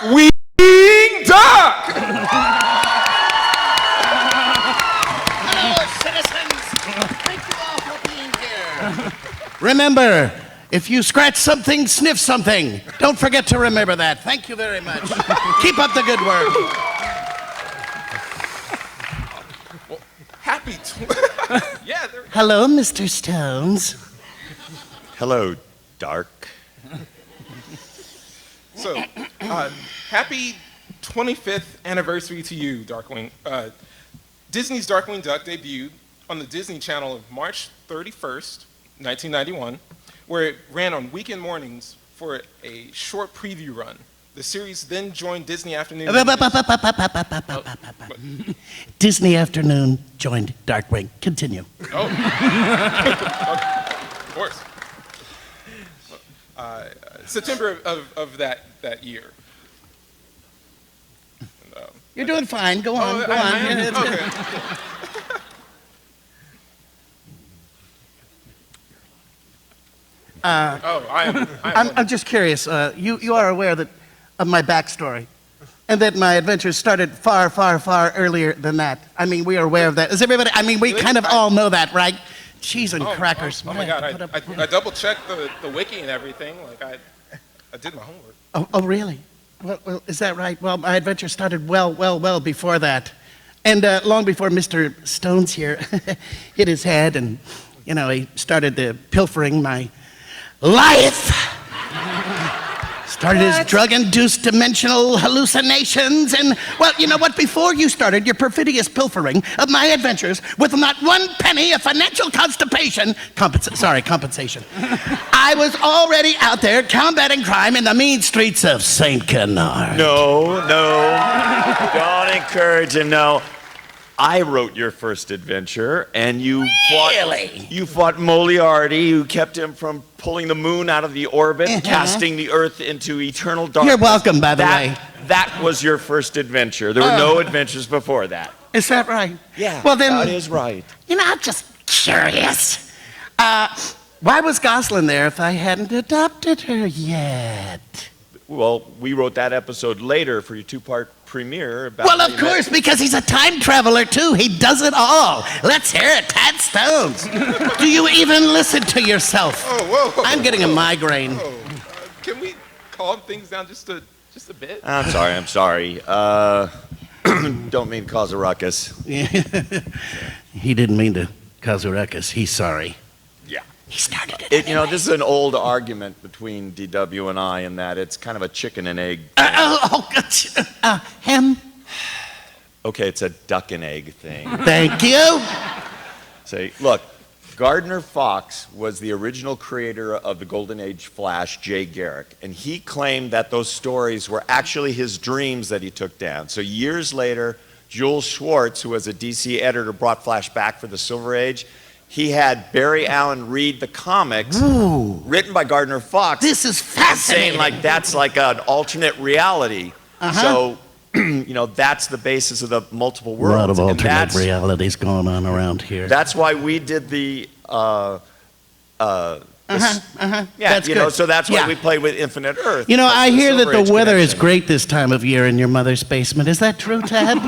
Darkwing Duck! Hello, citizens! Thank you all for being here. Remember, if you scratch something, sniff something. Don't forget to remember that. Thank you very much. Keep up the good work. Well, happy yeah, Hello, Mr. Stones. Hello, Dark. So, happy 25th anniversary to you, Darkwing. Disney's Darkwing Duck debuted on the Disney Channel of March 31st, 1991, where it ran on weekend mornings for a short preview run. The series then joined Disney Afternoon. Disney Afternoon joined Darkwing. Continue. Oh, of course. September of that year. You're doing fine. Go on. Go on. Okay. I'm just curious. You are aware that of my backstory, and that my adventures started far, far, far earlier than that. I mean, we are aware of that. Is everybody? I mean, we kind of all know that, right? Cheese and crackers. Oh my God! I double checked the wiki and everything. Like I did my homework. Oh, really? Well, is that right? Well, my adventure started well before that, and long before Mr. Stones here hit his head, and he started pilfering my life. Started his drug-induced dimensional hallucinations, and, well, you know what? Before you started your perfidious pilfering of my adventures with not one penny of financial compensation, I was already out there combating crime in the mean streets of St. Canard. No. Don't encourage him, no. I wrote your first adventure, and you fought Moriarty, who kept him from pulling the moon out of the orbit, casting the Earth into eternal darkness. You're welcome, by the way. That was your first adventure. There were no adventures before that. Is that right? Yeah, well, then, that is right. I'm just curious. Why was Gosalyn there if I hadn't adopted her yet? Well, we wrote that episode later for your two-part premiere. Well, of course, because he's a time traveler, too. He does it all. Let's hear it, Tad Stones. Do you even listen to yourself? Oh, whoa. I'm getting a migraine. Can we calm things down just a bit? I'm sorry. Don't mean to cause a ruckus. He didn't mean to cause a ruckus. He's sorry. Yeah. He started it anyway. This is an old argument between DW and I in that it's kind of a chicken and egg. Him? Okay, it's a duck and egg thing. Thank you. Say, look, Gardner Fox was the original creator of the Golden Age Flash, Jay Garrick, and he claimed that those stories were actually his dreams that he took down. So years later, Jules Schwartz, who was a DC editor, brought Flash back for the Silver Age. He had Barry Allen read the comics written by Gardner Fox. This is fascinating. Saying that's like an alternate reality. So, that's the basis of the multiple worlds. A lot of alternate realities going on around here. That's why we did the. That's good. So that's why we play with Infinite Earth. I hear that the weather is great this time of year in your mother's basement. Is that true, Tad?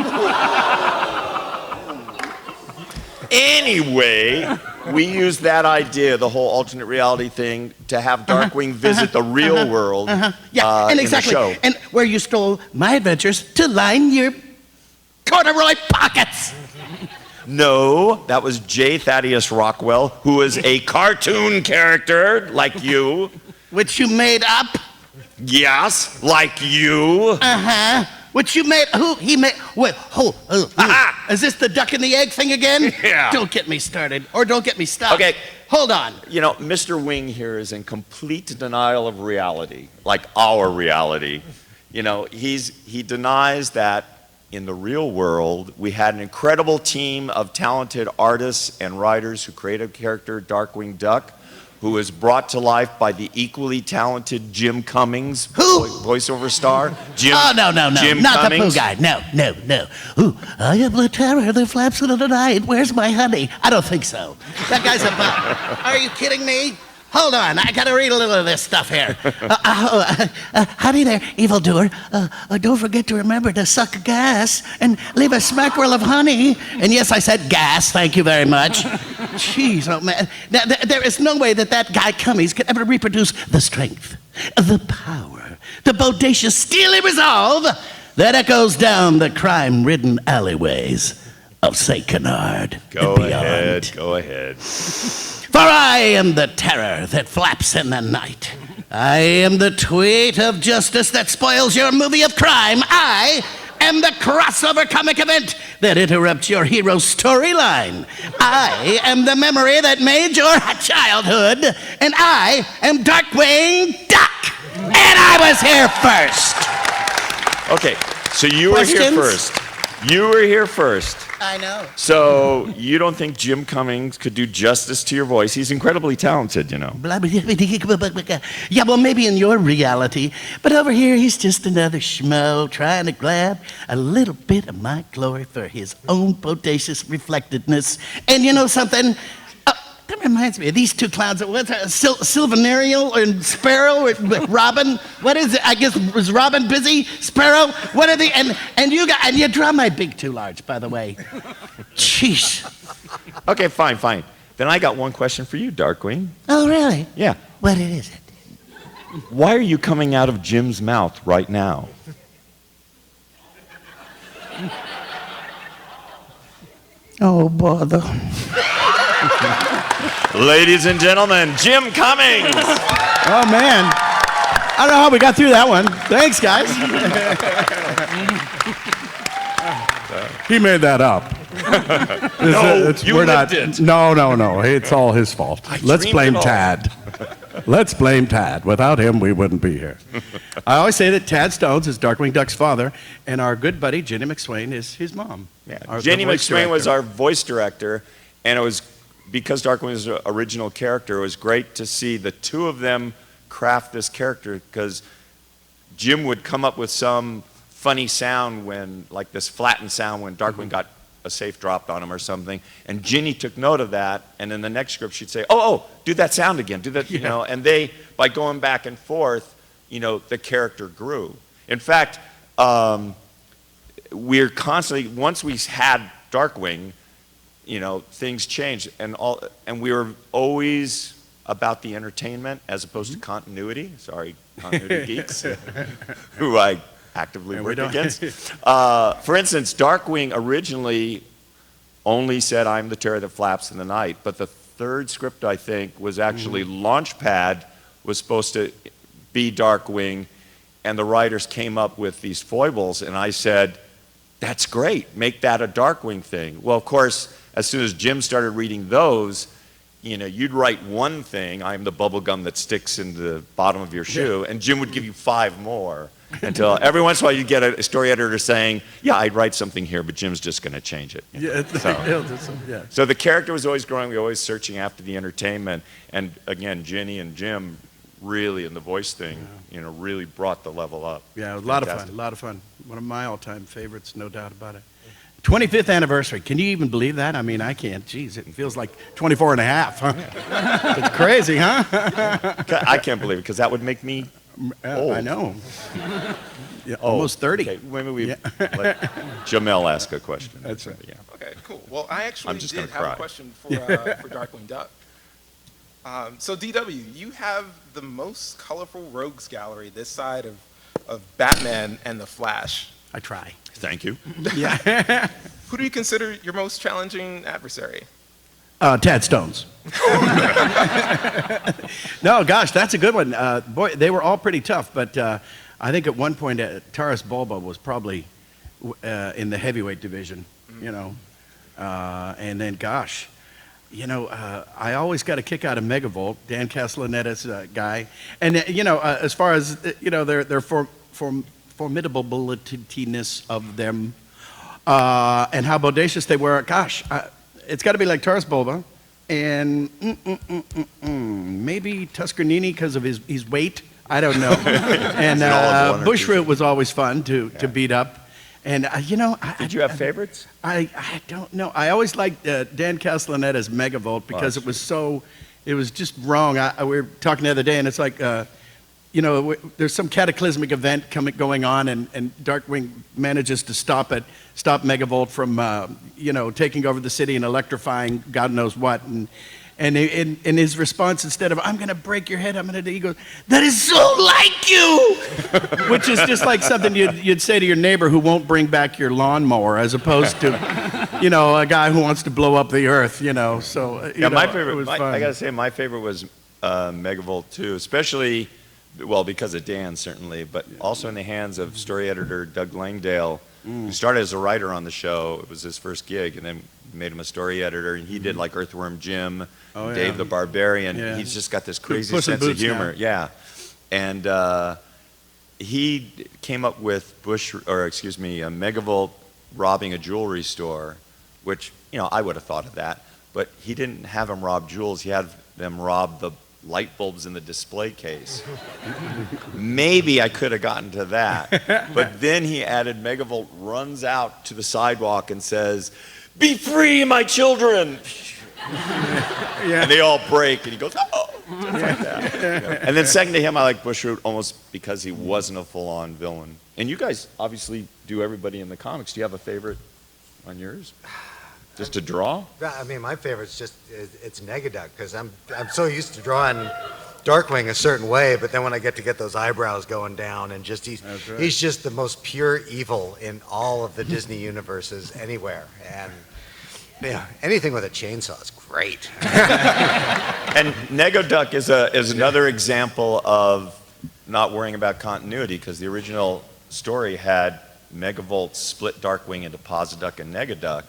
Anyway, we used that idea, the whole alternate reality thing, to have Darkwing visit the real world and in exactly. the show. And where you stole my adventures to line your corduroy pockets. No, that was J. Thaddeus Rockwell, who is a cartoon character like you. Which you made up? Yes, like you. Which you made, he made, wait, is this the duck and the egg thing again? Yeah. Don't get me started, or don't get me stopped. Okay. Hold on. Mr. Wing here is in complete denial of reality, like our reality. He denies that in the real world, we had an incredible team of talented artists and writers who created a character, Darkwing Duck, who was brought to life by the equally talented Jim Cummings, voiceover star. Jim. Oh, no, Jim not Cummings. the poo guy. No. Ooh, I am the terror that flaps into the night. Where's my honey? I don't think so. That guy's a bum. Are you kidding me? Hold on, I gotta read a little of this stuff here. Howdy there, evildoer. Don't forget to remember to suck gas and leave a smackerel of honey. And yes, I said gas, thank you very much. Jeez, oh man. There is no way that guy Cummings could ever reproduce the strength, the power, the bodacious, steely resolve that echoes down the crime-ridden alleyways of St. Canard. Go and beyond. ahead, go ahead. For I am the terror that flaps in the night. I am the tweet of justice that spoils your movie of crime. I am the crossover comic event that interrupts your hero's storyline. I am the memory that made your childhood. And I am Darkwing Duck. And I was here first. Okay, so you were here first. You were here first. I know. So you don't think Jim Cummings could do justice to your voice? He's incredibly talented, you know. Yeah, well, maybe in your reality, but over here he's just another schmo trying to grab a little bit of my glory for his own bodacious reflectedness. And you know something? That reminds me of these two clowns. What's Silvanarial and Sparrow and Robin? What is it? I guess was Robin busy? Sparrow? What are they? And you draw my big too large, by the way. Jeez. Okay, fine. Then I got one question for you, Darkwing. Oh, really? Yeah. What is it? Why are you coming out of Jim's mouth right now? Oh, bother. Ladies and gentlemen, Jim Cummings. Oh, man. I don't know how we got through that one. Thanks, guys. He made that up. You lived it. No. It's all his fault. Let's blame Tad. Let's blame Tad. Without him, we wouldn't be here. I always say that Tad Stones is Darkwing Duck's father, and our good buddy Jenny McSwain is his mom. Yeah. Jenny McSwain was our voice director, and it was because Darkwing was an original character. It was great to see the two of them craft this character, because Jim would come up with some funny sound when, like this flattened sound when Darkwing got a safe dropped on him or something, and Ginny took note of that, and in the next script she'd say, oh, do that sound again, do that, you know, and they, by going back and forth, you know, the character grew. In fact, we're constantly, once we had Darkwing, you know, things changed, and we were always about the entertainment as opposed to continuity. Sorry, continuity geeks, who I actively work against. For instance, Darkwing originally only said, "I'm the terror that flaps in the night," but the third script, I think, was actually Launchpad was supposed to be Darkwing, and the writers came up with these foibles, and I said, "That's great, make that a Darkwing thing." Well, of course, as soon as Jim started reading those, you know, you'd write one thing, "I'm the bubble gum that sticks in the bottom of your shoe," and Jim would give you 5 more. Until every once in a while you'd get a story editor saying, "Yeah, I'd write something here, but Jim's just going to change it." So the character was always growing. We were always searching after the entertainment. And again, Ginny and Jim really, in the voice thing, you know, really brought the level up. Yeah, a lot of fun. One of my all-time favorites, no doubt about it. 25th anniversary. Can you even believe that? I mean, I can't. Jeez, it feels like 24 and a half, huh? It's crazy, huh? I can't believe it, because that would make me old. I know. Yeah, almost 30. Okay, maybe we let Jamel ask a question. That's right. Yeah. Okay, cool. Well, I actually just did gonna have cry. a question for Darkwing Duck. So, DW, you have the most colorful rogues gallery this side of Batman and the Flash. I try. Thank you. Yeah. Who do you consider your most challenging adversary? Tad Stones. No, gosh, that's a good one. Boy, they were all pretty tough, but I think at one point Taras Bulba was probably in the heavyweight division, you know. And then, gosh, you know, I always got a kick out of Megavolt, Dan Castellaneta's guy. And, you know, as far as, you know, their formidability-ness of them and how bodacious they were, gosh, it's got to be like Taras Bulba and maybe Tuscanini because of his weight. I don't know. And Bushroot was always fun to beat up. And, you know... Did you have favorites? I don't know. I always liked Dan Castellaneta's Megavolt because it was so It was just wrong. We were talking the other day, and it's like, there's some cataclysmic event going on, and Darkwing manages to stop Megavolt from, taking over the city and electrifying God knows what. And in his response, instead of, I'm going to break your head, he goes, that is so like you! Which is just like something you'd say to your neighbor who won't bring back your lawnmower, as opposed to, a guy who wants to blow up the earth, So, my favorite, it was fun. I got to say, my favorite was Megavolt too, especially, well, because of Dan, certainly, but also in the hands of story editor Doug Langdale, who started as a writer on the show. It was his first gig, and then made him a story editor, and he did like Earthworm Jim, Dave the Barbarian. Yeah. He's just got this crazy Puss in sense of Boots humor. now. Yeah. And he came up with Megavolt robbing a jewelry store, which, I would have thought of that. But he didn't have them rob jewels. He had them rob the light bulbs in the display case. Maybe I could have gotten to that. But then he added Megavolt runs out to the sidewalk and says, "Be free, my children!" And they all break, and he goes, "Oh!" Like that. And then second to him, I like Bushroot almost because he wasn't a full-on villain. And you guys obviously do everybody in the comics. Do you have a favorite on yours? Just to draw? I mean, my favorite's it's Negaduck, because I'm so used to drawing Darkwing a certain way, but then when I get those eyebrows going down, and just he's just the most pure evil in all of the Disney universes anywhere, and anything with a chainsaw is great. And Negaduck is another example of not worrying about continuity, because the original story had Megavolt split Darkwing into Posiduck and Negaduck.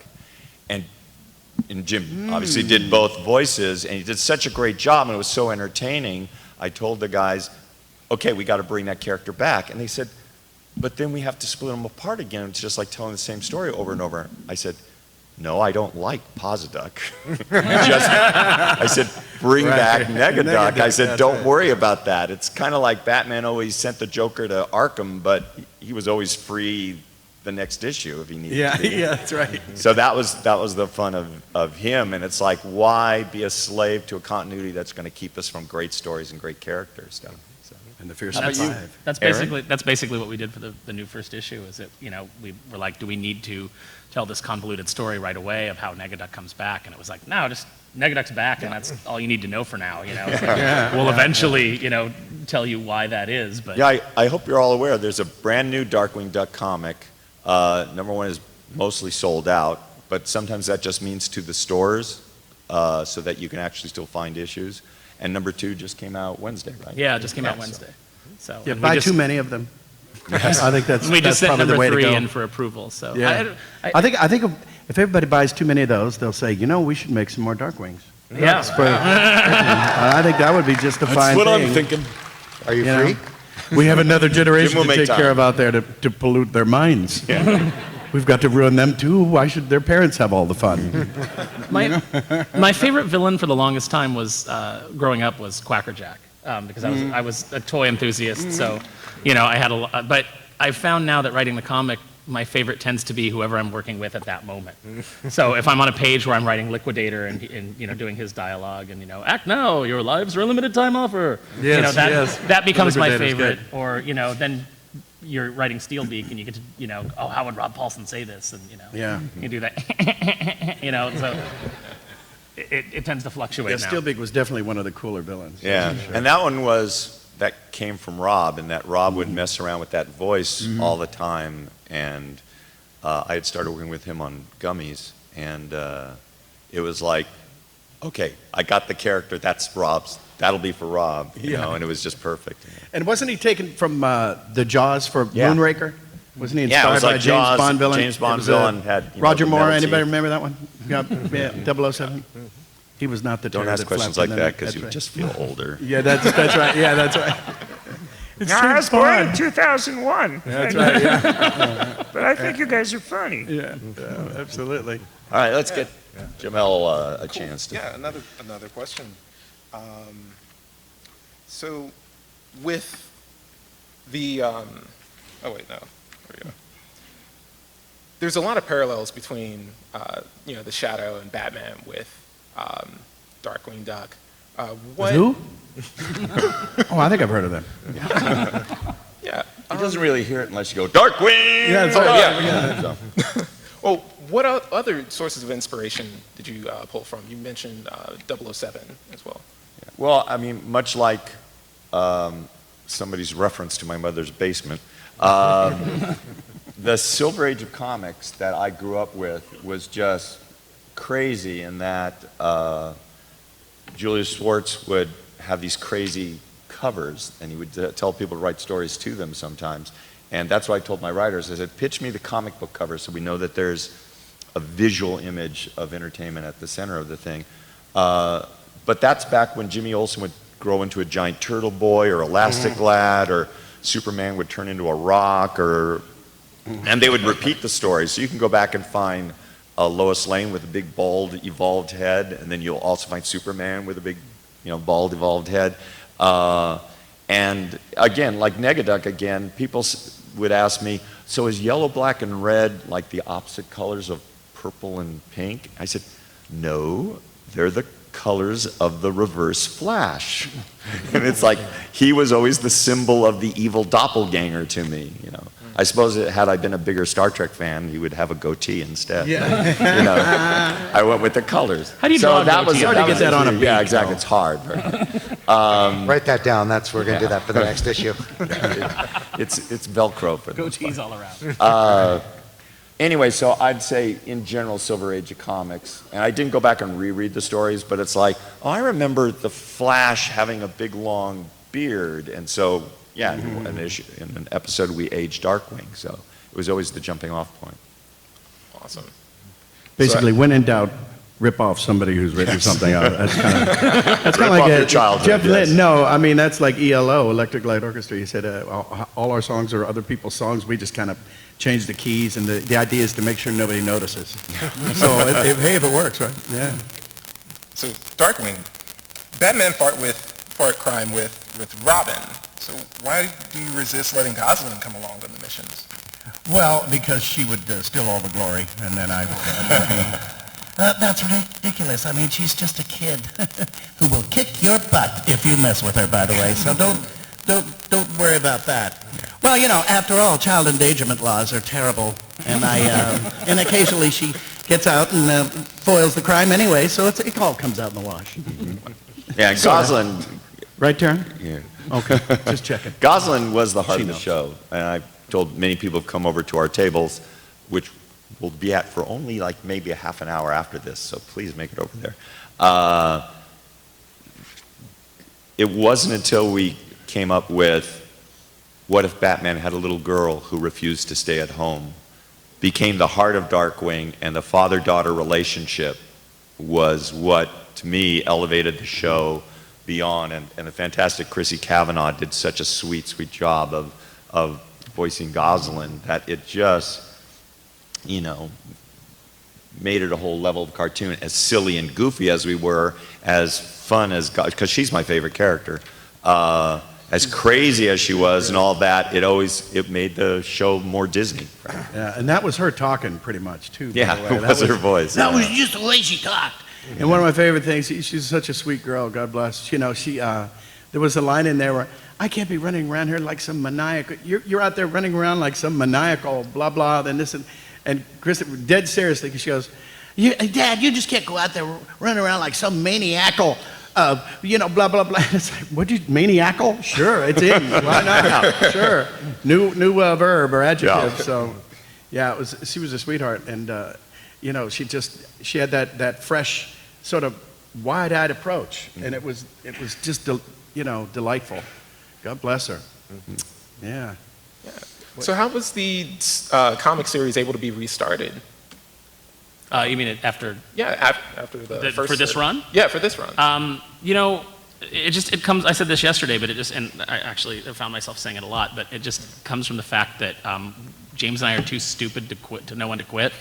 And Jim obviously did both voices, and he did such a great job, and it was so entertaining. I told the guys, okay, we got to bring that character back. And they said, but then we have to split them apart again. It's just like telling the same story over and over. I said, no, I don't like Posiduck. I said, bring back Negaduck. I said, don't worry about that. It's kind of like Batman always sent the Joker to Arkham, but he was always free the next issue if he needed to be. Yeah, that's right. So that was the fun of him, and it's like, why be a slave to a continuity that's going to keep us from great stories and great characters? So. And the Fearsome Five. That's basically what we did for the new first issue. Is that we were like, do we need to tell this convoluted story right away of how Negaduck comes back? And it was like, no, just Negaduck's back, and that's all you need to know for now. It's like, we'll eventually tell you why that is. But yeah, I hope you're all aware. There's a brand new Darkwing Duck comic. Number one is mostly sold out, but sometimes that just means to the stores, so that you can actually still find issues. And number two just came out Wednesday, right? Yeah, it just came out Wednesday. So Yeah, buy too many of them. I think that's we just sent probably the number way to 3 go. in for approval. So Yeah. I think if everybody buys too many of those, they'll say, we should make some more Darkwings. yeah. I think that would be just a fine thing. I'm thinking. Are you You know? free? We have another generation Jim will to make take time. care of out there to pollute their minds. We've got to ruin them too. Why should their parents have all the fun? My favorite villain for the longest time was growing up was Quackerjack, because I was a toy enthusiast. So, I had a lot. But I found now that writing the comic, my favorite tends to be whoever I'm working with at that moment. So if I'm on a page where I'm writing Liquidator and doing his dialogue and act now, your lives are a limited time offer. Yes, that becomes my Liquidator's favorite. good. Or then you're writing Steelbeak and you get to how would Rob Paulson say this, and Yeah. you do that. So it tends to fluctuate now. Steelbeak was definitely one of the cooler villains. Yeah, and that one that came from Rob, and that Rob would mess around with that voice all the time. And I had started working with him on Gummies, and it was like, okay, I got the character. That's Rob's. That'll be for Rob, and it was just perfect. And wasn't he taken from the Jaws for Yeah. Moonraker? Wasn't he Yeah, it inspired was by like James Jaws. Bond villain? James Bond It was, villain had Roger the Moore. metal Anybody teeth. remember that one? Yeah, 007. He was not the Don't terror ask that questions flapped like in the that night. because That's you right. just feel older. Yeah, that's right. Yeah, that's right. It's I was James born in Bond. 2001. That's right. Yeah, But I think you guys are funny. yeah, absolutely. All right, let's get Jamel a chance to. Yeah, another question. So, with the oh wait, no, there we go. There's a lot of parallels between the Shadow and Batman with Darkwing Duck. What? Who? Oh, I think I've heard of them. Yeah. He doesn't really hear it unless you go, Darkwing! Yeah, that's Oh, right. yeah. So, Well, what other sources of inspiration did you pull from? You mentioned 007 as well. well, I mean, much like somebody's reference to my mother's basement, the Silver Age of comics that I grew up with was just crazy in that Julius Schwartz would have these crazy covers, and he would tell people to write stories to them sometimes. And that's what I told my writers. I said, pitch me the comic book cover so we know that there's a visual image of entertainment at the center of the thing. But that's back when Jimmy Olsen would grow into a giant turtle boy or elastic lad, or Superman would turn into a rock, and they would repeat the story. So you can go back and find Lois Lane with a big bald evolved head, and then you'll also find Superman with a big, bald evolved head. And again, like Negaduck again, people would ask me, so is yellow, black, and red like the opposite colors of purple and pink? I said, no, they're the colors of the Reverse Flash. And it's like, he was always the symbol of the evil doppelganger to me, I suppose had I been a bigger Star Trek fan, he would have a goatee instead. Yeah. I went with the colors. How do you draw a that was goatee? Hard to get that on a beat, Yeah, exactly. though. It's hard. Write that down. We're going to do that for the next issue. It's Velcro for them. Goatees all around. Anyway, so I'd say in general, Silver Age of comics, and I didn't go back and reread the stories, but it's like, I remember the Flash having a big long beard, and so in an episode we aged Darkwing, so it was always the jumping off point. Awesome. Basically, when in doubt, rip off somebody who's written something out. That's kind of Rip like off your childhood, Jeff yes. Lynne. No, I mean that's like ELO, Electric Light Orchestra. He said all our songs are other people's songs. We just kind of change the keys, and the idea is to make sure nobody notices. So hey, if it works, right? Yeah. So Darkwing, Batman fought crime with Robin. So why do you resist letting Gosalyn come along on the missions? Well, because she would steal all the glory, and then I would... that's ridiculous. I mean, she's just a kid who will kick your butt if you mess with her, by the way. So don't worry about that. Well, after all, child endangerment laws are terrible, and and occasionally she gets out and foils the crime anyway, so it all comes out in the wash. Yeah, Gosalyn... Right turn? Yeah. Okay, just checking. Gosalyn was the heart of the knows. show, and I've told many people have come over to our tables, which we'll be at for only like maybe a half an hour after this, so please make it over there. It wasn't until we came up with what if Batman had a little girl who refused to stay at home, became the heart of Darkwing, and the father-daughter relationship was what, to me, elevated the show beyond, and the fantastic Chrissy Cavanaugh did such a sweet, sweet job of voicing Gosalyn that it just, made it a whole level of cartoon, as silly and goofy as we were, as fun as, because she's my favorite character, as crazy as she was and all that, it made the show more Disney. Yeah, and that was her talking pretty much too. by Yeah, the way. it was her voice. That was just the way she talked. And one of my favorite things, she's such a sweet girl, God bless. There was a line in there where, I can't be running around here like some maniacal, you're out there running around like some maniacal blah, blah, then this and Chris, dead seriously, she goes, Dad, you just can't go out there running around like some maniacal, blah, blah, blah. It's like, what maniacal? Sure, it's in. Why not? Sure. New verb or adjective. Yeah. So, yeah, she was a sweetheart. And, she had that fresh sort of wide-eyed approach. And it was just, delightful. God bless her. Yeah. So how was the comic series able to be restarted? You mean after? Yeah, after the first. For this run? Yeah, for this run. It comes. I said this yesterday, but and I found myself saying it a lot. But it just comes from the fact that James and I are too stupid to know when to quit.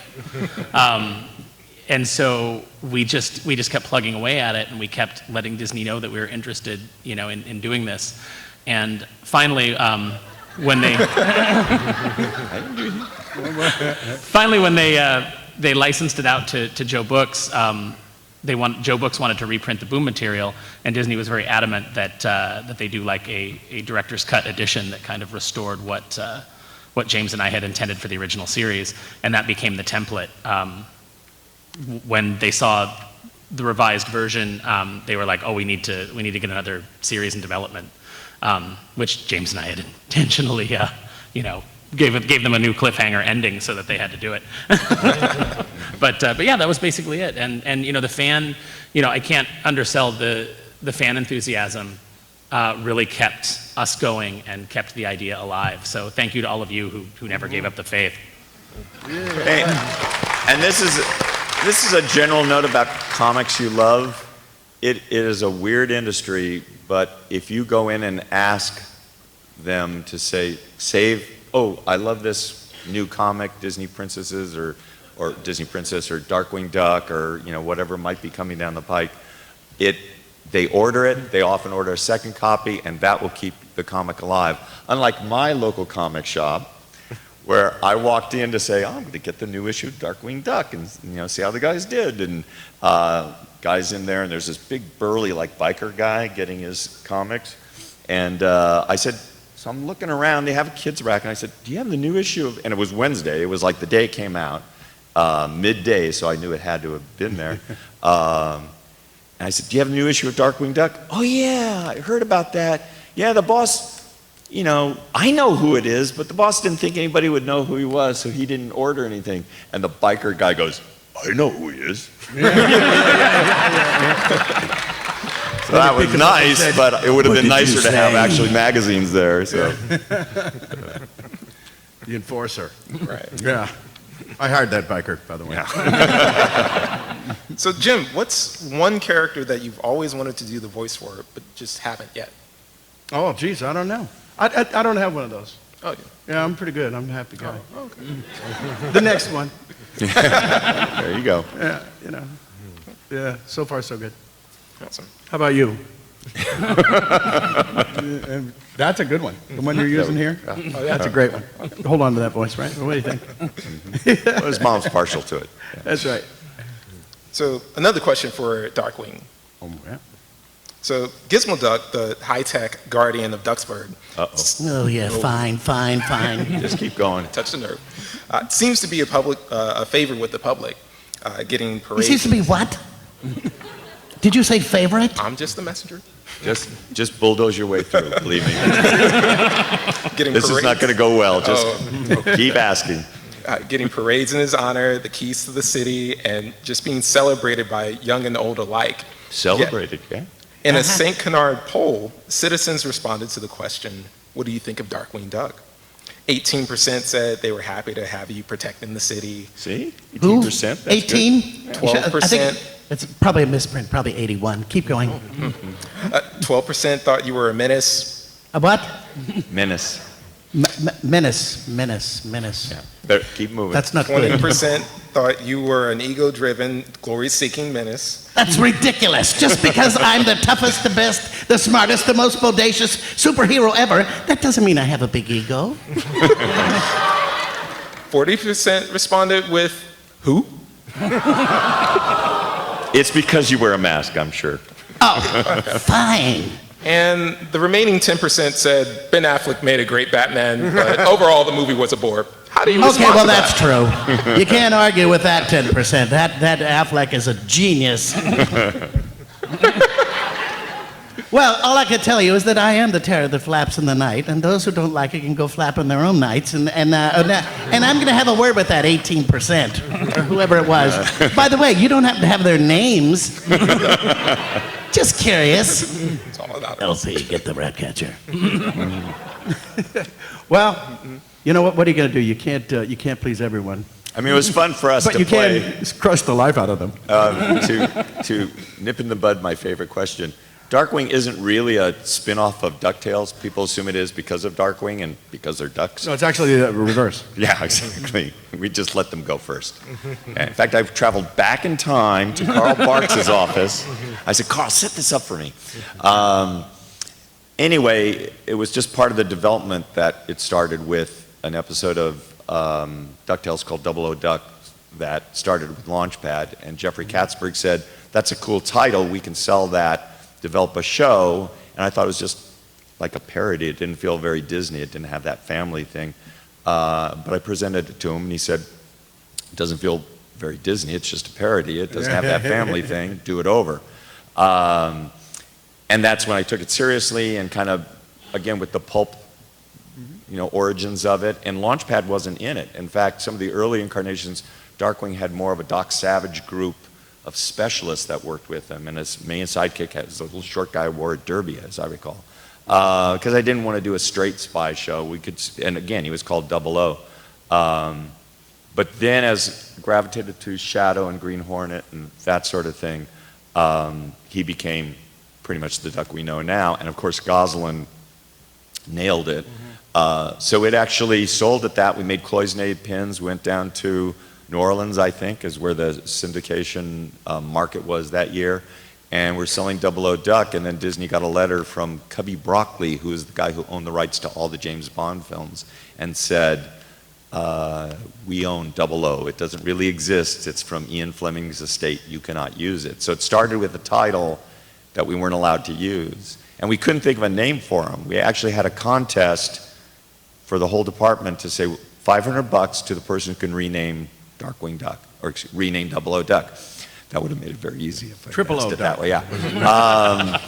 And so we just kept plugging away at it, and we kept letting Disney know that we were interested, in doing this. And finally, when they licensed it out to Joe Books, Joe Books wanted to reprint the Boom material, and Disney was very adamant that they do like a director's cut edition that kind of restored what James and I had intended for the original series, and that became the template. When they saw the revised version, they were like, "Oh, we need to get another series in development," which James and I had intentionally, gave them a new cliffhanger ending so that they had to do it. But yeah, that was basically it. And the fan, I can't undersell the fan enthusiasm. Really kept us going and kept the idea alive. So thank you to all of you who never gave up the faith. Hey, and this is a general note about comics you love. It is a weird industry, but if you go in and ask them to say, I love this new comic, Disney Princesses or Disney Princess or Darkwing Duck or whatever might be coming down the pike, they order it, they often order a second copy, and that will keep the comic alive. Unlike my local comic shop, where I walked in to say, I'm going to get the new issue of Darkwing Duck and see how the guys did. And guys in there, and there's this big burly biker guy getting his comics. And I said, so I'm looking around, they have a kids rack, and I said, do you have the new issue of, and it was Wednesday, it was like the day it came out, midday, so I knew it had to have been there. And I said, do you have the new issue of Darkwing Duck? Oh yeah, I heard about that. Yeah, the boss, I know who it is, but the boss didn't think anybody would know who he was, so he didn't order anything. And the biker guy goes, I know who he is. So that was nice, but it would have been nicer to have actually magazines there. So. The enforcer. Right. Yeah. I hired that biker, by the way. Yeah. So, Jim, what's one character that you've always wanted to do the voice for, but just haven't yet? Oh, geez, I don't know. I don't have one of those. Oh, yeah. Yeah, I'm pretty good. I'm a happy guy. Oh, okay. The next one. There you go. Yeah, Yeah, so far so good. Awesome. How about you? That's a good one. The one you're using here? Oh, yeah. That's a great one. Hold on to that voice, right? What do you think? Well, his mom's partial to it. Yeah. That's right. So, another question for Darkwing. Oh, yeah. So, Gizmo Duck, the high-tech guardian of Ducksburg. Oh, yeah, fine. Just keep going. Touch the nerve. Seems to be a favorite with the public, getting He parades. seems to be what? Did you say favorite? I'm just the messenger. Just bulldoze your way through, believe me. Getting This is parades. not going to go well. Just keep asking. Getting parades in his honor, the keys to the city, and just being celebrated by young and old alike. Celebrated, yeah. In a St. Canard poll, citizens responded to the question, what do you think of Darkwing Duck? 18% said they were happy to have you protecting the city. See? Who? 18%. That's 18? good. 12%. I think it's probably a misprint, probably 81. Keep going. 12% thought you were a menace. A what? Menace. Menace. Yeah. Better keep moving. That's not good. 20% thought you were an ego-driven, glory-seeking menace. That's ridiculous. Just because I'm the toughest, the best, the smartest, the most bodacious superhero ever, that doesn't mean I have a big ego. 40% responded with, who? It's because you wear a mask, I'm sure. Oh, fine. And the remaining 10% said Ben Affleck made a great Batman, but overall the movie was a bore. How do you respond Okay, well, to that? that's true. You can't argue with that 10%. That Affleck is a genius. Well, all I can tell you is that I am the terror that flaps in the night, and those who don't like it can go flap in their own nights. And I'm going to have a word with that 18%, or whoever it was. By the way, you don't have to have their names. Just curious. It's all about it. LP, get the rat catcher. Well, you know what? What are you going to do? You can't please everyone. I mean, it was fun for us But to you play. can crush the life out of them. To nip in the bud my favorite question. Darkwing isn't really a spin-off of DuckTales. People assume it is because of Darkwing and because they're ducks. No, it's actually the reverse. Yeah, exactly. We just let them go first. And in fact, I've traveled back in time to Carl Barks' office. I said, Carl, set this up for me. Anyway, it was just part of the development that it started with an episode of DuckTales called 00 Duck that started with Launchpad. And Jeffrey Katzberg said, that's a cool title. We can sell that, develop a show. And I thought it was just like a parody. It didn't feel very Disney. It didn't have that family thing. But I presented it to him, and he said, it doesn't feel very Disney. It's just a parody. It doesn't have that family thing. Do it over. And that's when I took it seriously and kind of, again, with the pulp, origins of it. And Launchpad wasn't in it. In fact, some of the early incarnations, Darkwing had more of a Doc Savage group of specialists that worked with him. And his main sidekick was a little short guy who wore a derby, as I recall. Because I didn't want to do a straight spy show. And again, he was called 00. But then as gravitated to Shadow and Green Hornet and that sort of thing, he became pretty much the Duck we know now. And of course, Gosalyn nailed it. So it actually sold at that. We made cloisonnated pins, went down to New Orleans, I think, is where the syndication market was that year. And we're selling 00 Duck, and then Disney got a letter from Cubby Broccoli, who is the guy who owned the rights to all the James Bond films, and said, we own 00. It doesn't really exist. It's from Ian Fleming's estate. You cannot use it. So it started with a title that we weren't allowed to use. And we couldn't think of a name for him. We actually had a contest for the whole department to say $500 to the person who can rename Darkwing Duck, or rename 00 Duck. That would have made it very easy if I asked it that way, yeah.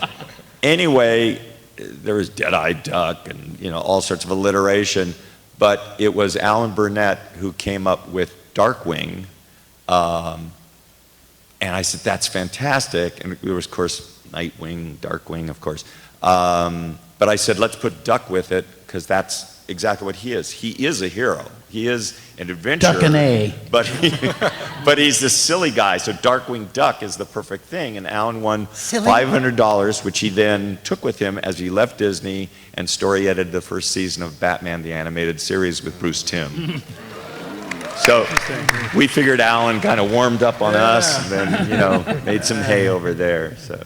Anyway, there was Dead-Eyed Duck and all sorts of alliteration, but it was Alan Burnett who came up with Darkwing, and I said, that's fantastic. And there was, of course, Nightwing, Darkwing, of course. But I said, let's put Duck with it, because that's exactly what he is. He is a hero. He is an adventurer. Duck and A. But he's this silly guy, so Darkwing Duck is the perfect thing. And Alan won $500, which he then took with him as he left Disney and story edited the first season of Batman the Animated Series with Bruce Timm. So we figured Alan kind of warmed up on us and then, made some hay over there. So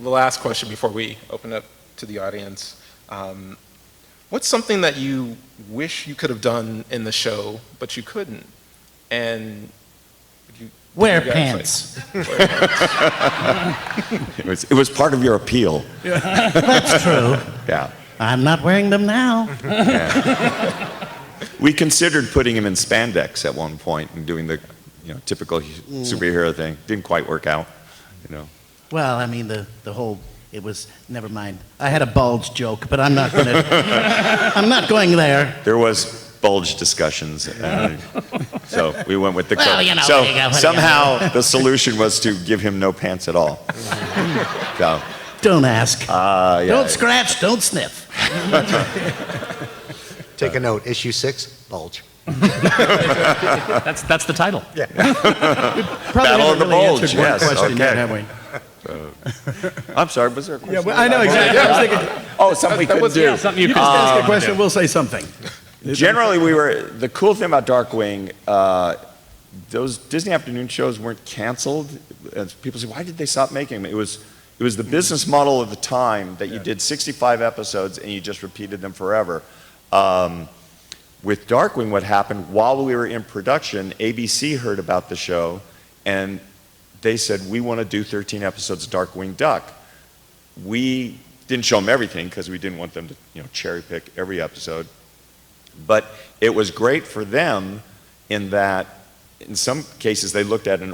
The last question before we open up to the audience. What's something that you wish you could have done in the show, but you couldn't? And wear pants. It was part of your appeal. That's true. Yeah. I'm not wearing them now. Yeah. We considered putting him in spandex at one point and doing the typical superhero thing. Didn't quite work out. Well, I mean, the whole, it was, never mind. I had a bulge joke, but I'm not going to, I'm not going there. There was bulge discussions. So we went with the Well, coat. you know, So what do you got? somehow the solution was to give him no pants at all. So, Don't ask. yeah. Don't scratch, don't sniff. Take a note, issue 6, bulge. That's the title. Probably Battle of haven't the really Bulge, answered one yes, question okay. yet, have we? I'm sorry, was there a question? I know exactly. I was thinking, Oh, something we couldn't do. Something you you could just ask a question, we'll say something. Generally, the cool thing about Darkwing, those Disney afternoon shows weren't canceled. And people say, why did they stop making them? It was the business model of the time that you did 65 episodes and you just repeated them forever. With Darkwing, what happened, while we were in production, ABC heard about the show, and they said, we want to do 13 episodes of Darkwing Duck. We didn't show them everything because we didn't want them to cherry pick every episode. But it was great for them in that, in some cases, they looked at an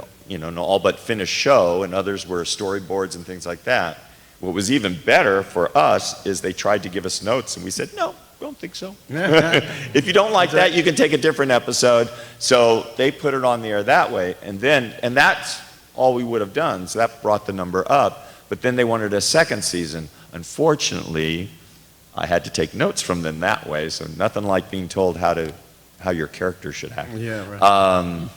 all but finished show, and others were storyboards and things like that. What was even better for us is they tried to give us notes, and we said, no, we don't think so. If you don't like that, you can take a different episode. So they put it on the air that way, and that's all we would have done. So that brought the number up. But then they wanted a second season. Unfortunately, I had to take notes from them that way, so nothing like being told how your character should act. Yeah, right.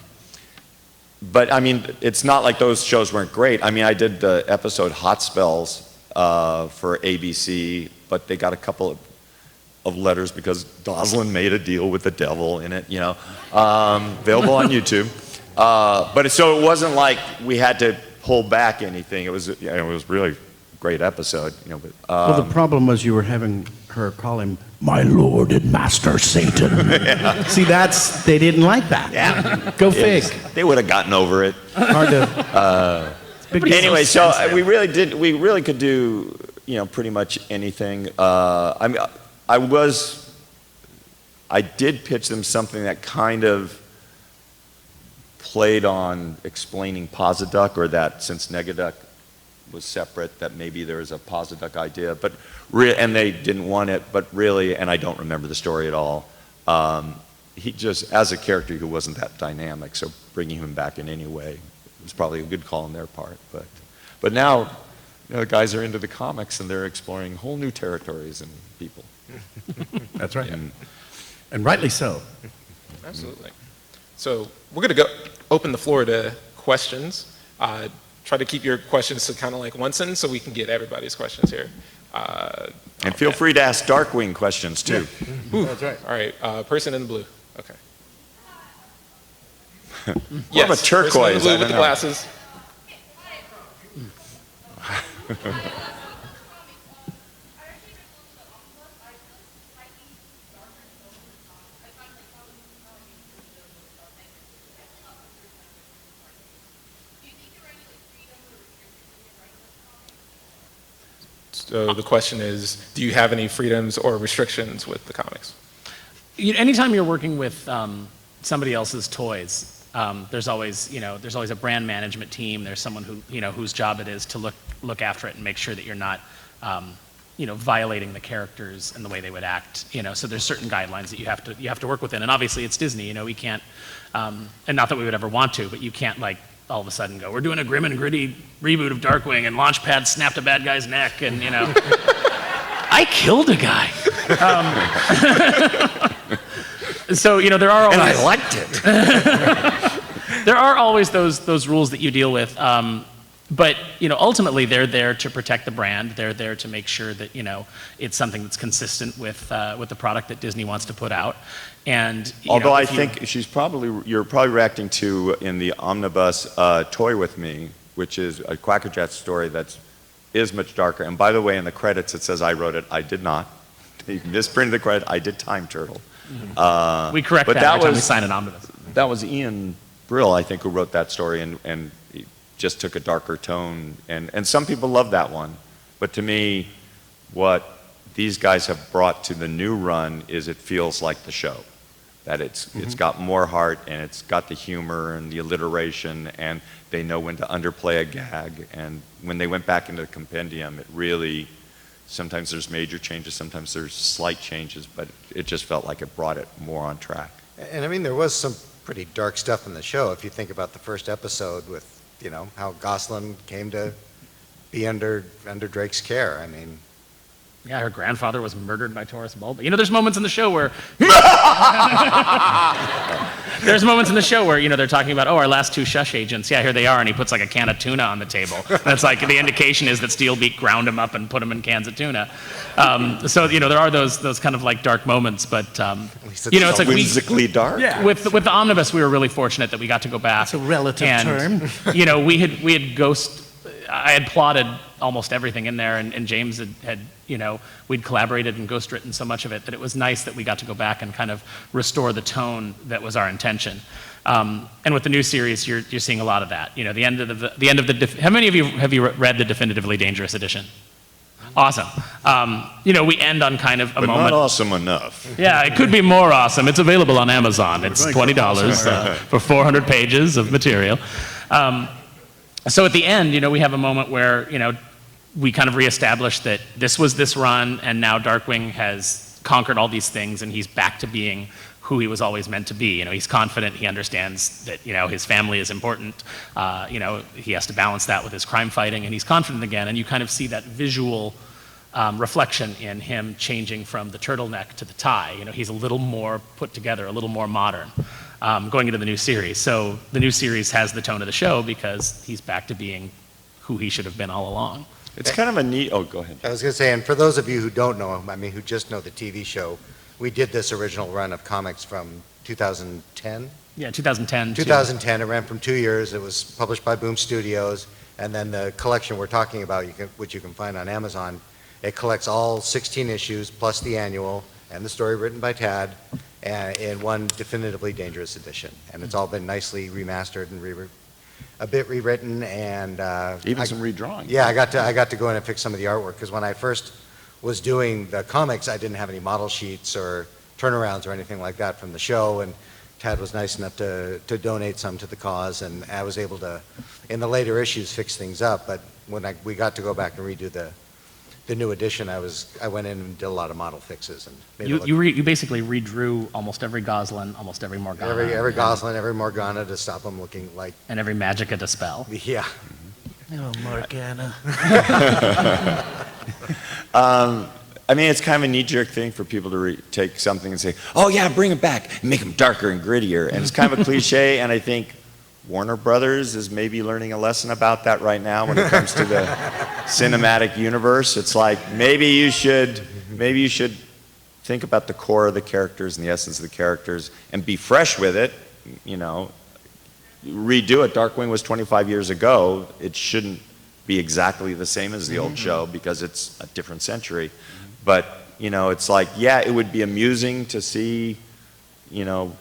But I mean, it's not like those shows weren't great. I mean, I did the episode Hot Spells for ABC, but they got a couple of letters because Gosalyn made a deal with the devil in it, available on YouTube. But so it wasn't like we had to pull back anything. It was really a great episode. Well, the problem was you were having her call him my lord and master Satan. See, they didn't like that. Yeah. Go fig. They would have gotten over it. Hard to. Anyway, so we really could do, pretty much anything. I did pitch them something that kind of played on explaining Posiduck, or that since Negaduck was separate, that maybe there was a Posiduck idea, but and they didn't want it, but really, and I don't remember the story at all, he just, as a character, he wasn't that dynamic, so bringing him back in any way was probably a good call on their part, but now, the guys are into the comics and they're exploring whole new territories and people. That's right. And rightly so. Absolutely. So we're going to go open the floor to questions. Try to keep your questions to kind of like one sentence so we can get everybody's questions here. And feel free to ask Darkwing questions too. Yeah. That's right. All right, person in the blue. Okay. Yes, What about turquoise? Person in the blue with the glasses. So the question is, do you have any freedoms or restrictions with the comics? Anytime you're working with somebody else's toys, there's always a brand management team. There's someone who, whose job it is to look after it and make sure that you're not, violating the characters and the way they would act. So there's certain guidelines that you have to work within. And obviously it's Disney. We can't, and not that we would ever want to, but you can't all of a sudden go, we're doing a grim and gritty reboot of Darkwing, and Launchpad snapped a bad guy's neck, and I killed a guy. So there are always, and I liked it. There are always those rules that you deal with, but ultimately they're there to protect the brand. They're there to make sure that it's something that's consistent with the product that Disney wants to put out. And although I think you're probably reacting to in the omnibus Toy With Me, which is a Quackerjack story is much darker. And by the way, in the credits it says I wrote it. I did not. You misprinted the credit. I did Time Turtle. We correct that every time we sign an omnibus. That was Ian Brill, I think, who wrote that story, and he just took a darker tone. And some people love that one. But to me, what these guys have brought to the new run is it feels like the show. That it's got more heart, and it's got the humor and the alliteration, and they know when to underplay a gag. And when they went back into the compendium, it really, sometimes there's major changes, sometimes there's slight changes, but it just felt like it brought it more on track. And I mean, there was some pretty dark stuff in the show. If you think about the first episode with, how Gosalyn came to be under Drake's care. I mean, yeah, her grandfather was murdered by Taurus Bulba. There's moments in the show where they're talking about, our last two shush agents. Yeah, here they are, and he puts a can of tuna on the table. That's the indication is that Steelbeak ground him up and put him in cans of tuna. So there are those kind of dark moments, but it's whimsically dark. Yeah. With the omnibus, we were really fortunate that we got to go back. It's a relative term. We had I had plotted almost everything in there, and James had we'd collaborated and ghost written so much of it that it was nice that we got to go back and kind of restore the tone that was our intention. And with the new series, you're seeing a lot of that. The end of the how many of you have read the Definitively Dangerous edition? Awesome. We end on kind of a moment. But not awesome enough. Yeah, it could be more awesome. It's available on Amazon. It's $20 for 400 pages of material. So at the end, we have a moment where, we kind of reestablish that this was this run, and now Darkwing has conquered all these things, and he's back to being who he was always meant to be. He's confident, he understands that, his family is important. He has to balance that with his crime fighting, and he's confident again, and you kind of see that visual reflection in him changing from the turtleneck to the tie. He's a little more put together, a little more modern. Going into the new series. So the new series has the tone of the show because he's back to being who he should have been all along. It's kind of a neat, go ahead. I was going to say, and for those of you who don't know him, who just know the TV show, we did this original run of comics from 2010? Yeah, 2010. 2010, it ran from 2 years. It was published by Boom Studios, and then the collection we're talking about, which you can find on Amazon, it collects all 16 issues plus the annual, and the story written by Tad, in one definitively dangerous edition. And it's all been nicely remastered and a bit rewritten, and Even some redrawing. yeah, I got to go in and fix some of the artwork, because when I first was doing the comics, I didn't have any model sheets or turnarounds or anything like that from the show, and Tad was nice enough to donate some to the cause, and I was able to, in the later issues, fix things up. But when we got to go back and redo the new edition, I went in and did a lot of model fixes. And made it look, You basically redrew almost every Gosalyn, almost every Morgana. every Gosalyn, every Morgana, to stop them looking like, And every Magica Dispel. yeah. Oh, Morgana. I mean, it's kind of a knee-jerk thing for people to take something and say, oh yeah, bring it back, and make them darker and grittier. And it's kind of a cliche, and I think Warner Brothers is maybe learning a lesson about that right now when it comes to the cinematic universe. It's like, maybe you should think about the core of the characters and the essence of the characters and be fresh with it, you know. Redo it. Darkwing was 25 years ago. It shouldn't be exactly the same as the old show because it's a different century. But, you know, it's like, yeah, it would be amusing to see, you know,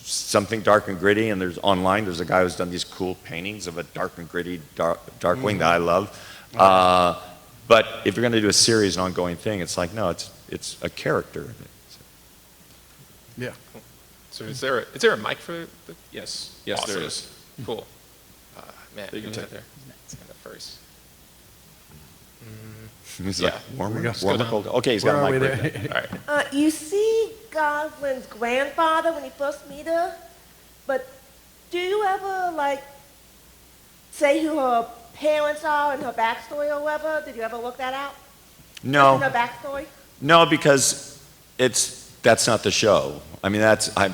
something dark and gritty, and there's a guy who's done these cool paintings of a dark and gritty Darkwing that I love. But if you're going to do a series, an ongoing thing, it's like, no, it's a character. Yeah. So is there a mic for the? Yes, Awesome. there is. Cool. Man, You can who's take there. Stand up first. He's Yeah. like, warmer, Let's go warmer, down. cold. Okay, he's Where got are a we mic right there? there. All right. You see Gosalyn's grandfather when you first meet her, but do you ever, like, say who her parents are and her backstory or whatever? Did you ever look that out? No. Her backstory? No, because that's not the show. I mean,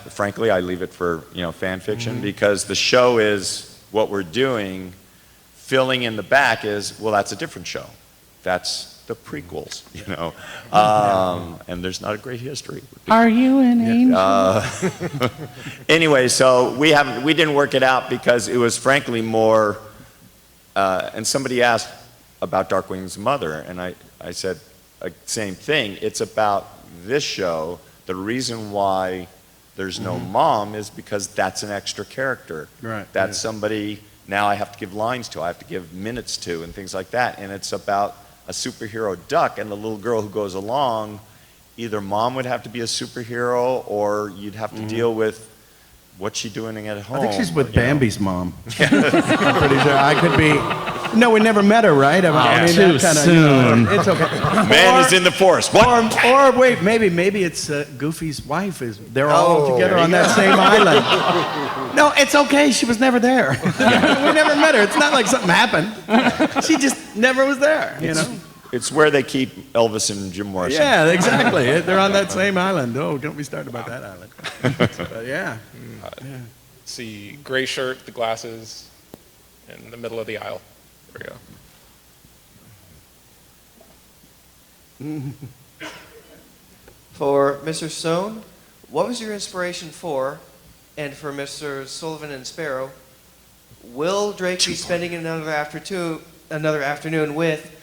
frankly, I leave it for, you know, fan fiction because the show is what we're doing. Filling in the back is, well, that's a different show. That's the prequels, you know. And there's not a great history. Are you an angel? Anyway, so we didn't work it out because it was frankly more, and somebody asked about Darkwing's mother, and I said, same thing. It's about this show. The reason why there's no mom is because that's an extra character. Right. That's somebody now I have to give lines to, I have to give minutes to, and things like that. And it's about a superhero duck and the little girl who goes along. Either mom would have to be a superhero, or you'd have to deal with what's she doing at home. I think she's with Bambi's mom. I'm pretty sure I could be. No, we never met her, right? I mean, too that kinda, soon. You know, it's okay. Man is in the forest. What? Or wait, maybe it's Goofy's wife. They're all together on that same island. No, it's okay. She was never there. We never met her. It's not like something happened. She just never was there. You know. It's where they keep Elvis and Jim Morrison. Yeah, exactly. They're on that same island. Oh, don't be starting about that island. But yeah. See, gray shirt, the glasses, in the middle of the aisle. There we go. For Mr. Stone, what was your inspiration for? And for Mr. Sullivan and Sparrow, will Drake be spending another afternoon with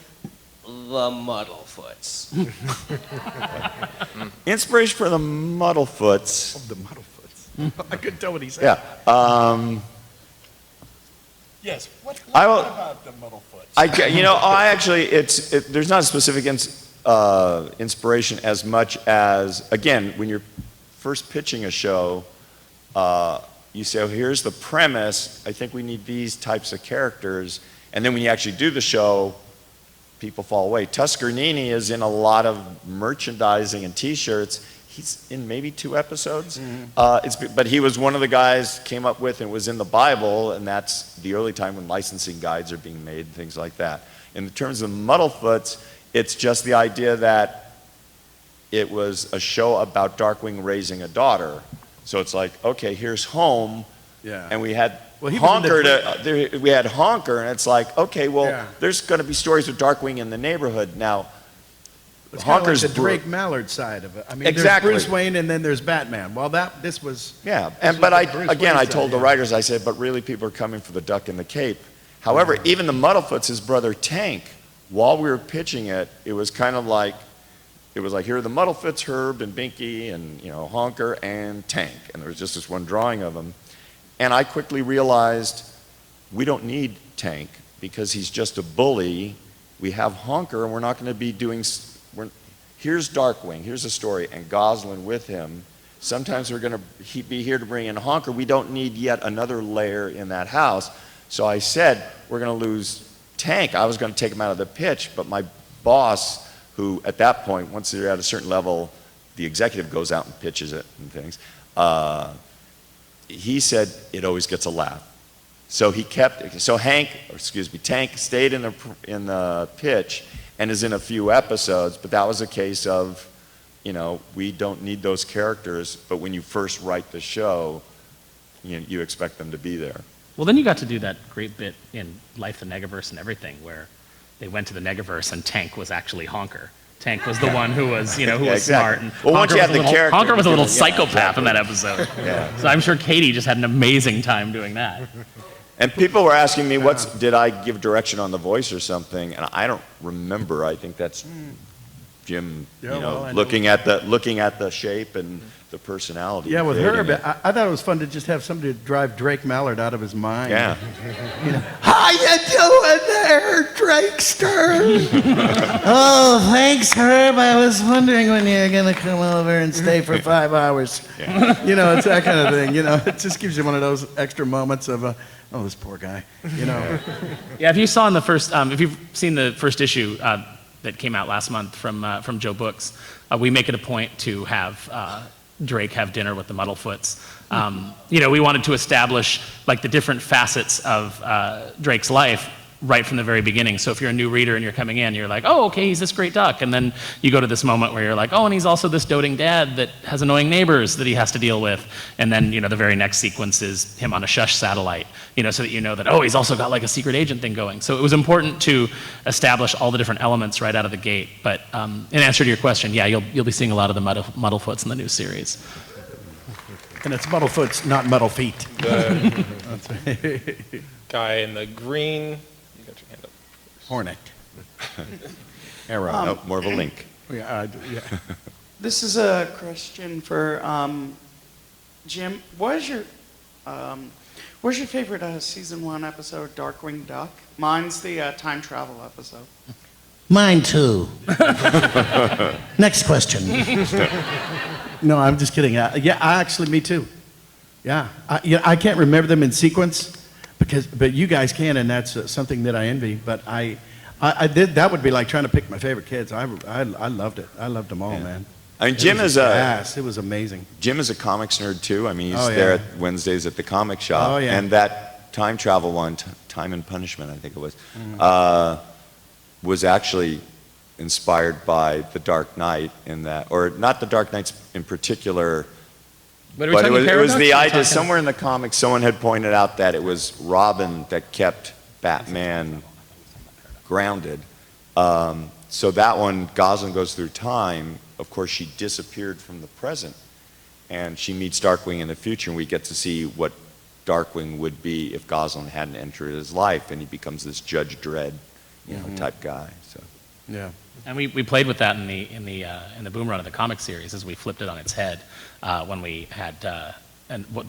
the Muddlefoots? Inspiration for the Muddlefoots. The Muddlefoots. I couldn't tell what he said. Yeah. Yes. What I will- about the Muddlefoot? There's not a specific inspiration as much as, again, when you're first pitching a show, you say, oh, here's the premise. I think we need these types of characters. And then when you actually do the show, people fall away. Tusker Nini is in a lot of merchandising and T-shirts. He's in maybe 2 episodes. But he was one of the guys came up with, and was in the Bible, and that's the early time when licensing guides are being made, things like that. In terms of Muddlefoots, it's just the idea that it was a show about Darkwing raising a daughter. So it's like, okay, here's home, Yeah. and we had Well, he was in Honker. We had Honker, and it's like, okay, well, Yeah. there's going to be stories with Darkwing in the neighborhood now. It's kind of like Honker's the Drake Mallard side of it. I mean, Exactly. there's Bruce Wayne and then there's Batman. Well, this was. Yeah, this but was the Bruce Wayne I side, told the yeah. writers, I said, but really people are coming for the duck and the cape. However, even the Muddlefoots, his brother Tank, while we were pitching it, it was kind of like, it was like, here are the Muddlefoots, Herb and Binky and, Honker and Tank. And there was just this one drawing of them. And I quickly realized we don't need Tank because he's just a bully. We have Honker, and we're not going to be doing... Here's Darkwing, here's a story, and Gosalyn with him. Sometimes we're going to be here to bring in Honker. We don't need yet another layer in that house. So I said, we're going to lose Tank. I was going to take him out of the pitch, but my boss, who at that point, once they're at a certain level, the executive goes out and pitches it and things, he said it always gets a laugh. So Tank stayed in the pitch and is in a few episodes, but that was a case of, we don't need those characters, but when you first write the show, you expect them to be there. Well, then you got to do that great bit in Life, the Negaverse and everything, where they went to the Negaverse and Tank was actually Honker. Tank was the one who was, who was smart. And well, once you have the character, Honker was a little psychopath in that episode. Yeah. So I'm sure Katie just had an amazing time doing that. And people were asking me, did I give direction on the voice or something? And I don't remember. I think that's Jim, looking at the shape and the personality. Yeah, with Herb, I thought it was fun to just have somebody to drive Drake Mallard out of his mind. Yeah. How you doing there, Drakester? Oh, thanks, Herb. I was wondering when you were going to come over and stay for 5 hours. Yeah. It's that kind of thing. It just gives you one of those extra moments of, oh, this poor guy. Yeah, if you've seen the first issue that came out last month from Joe Books, we make it a point to have Drake have dinner with the Muddlefoots. We wanted to establish like the different facets of Drake's life right from the very beginning. So if you're a new reader and you're coming in, you're like, oh, okay, he's this great duck. And then you go to this moment where you're like, oh, and he's also this doting dad that has annoying neighbors that he has to deal with. And then, the very next sequence is him on a shush satellite, so that you know that, oh, he's also got like a secret agent thing going. So it was important to establish all the different elements right out of the gate. But in answer to your question, yeah, you'll be seeing a lot of the Muddlefoots in the new series. And it's Muddlefoots, not Muddle Feet. The guy in the green, you got your hand up. Hornet. Arrow, more of a link. Yeah. This is a question for Jim. What's your favorite season 1 episode, Darkwing Duck? Mine's the time travel episode. Mine too. Next question. No, I'm just kidding. Actually, me too. Yeah, I can't remember them in sequence, but you guys can, and that's something that I envy. But I did. That would be like trying to pick my favorite kids. I loved it. I loved them all, man. I mean, Jim is it was amazing. Jim is a comics nerd too. I mean, he's there at Wednesdays at the comic shop. Oh, yeah. And that time travel one, Time and Punishment, I think it was actually inspired by The Dark Knight or not The Dark Knights in particular, but it was the idea, somewhere in the comics, someone had pointed out that it was Robin that kept Batman grounded. So that one, Gosalyn goes through time. Of course, she disappeared from the present, and she meets Darkwing in the future, and we get to see what Darkwing would be if Gosalyn hadn't entered his life, and he becomes this Judge Dredd, type guy. So. Yeah. And we played with that in the boom run of the comic series as we flipped it on its head when we had the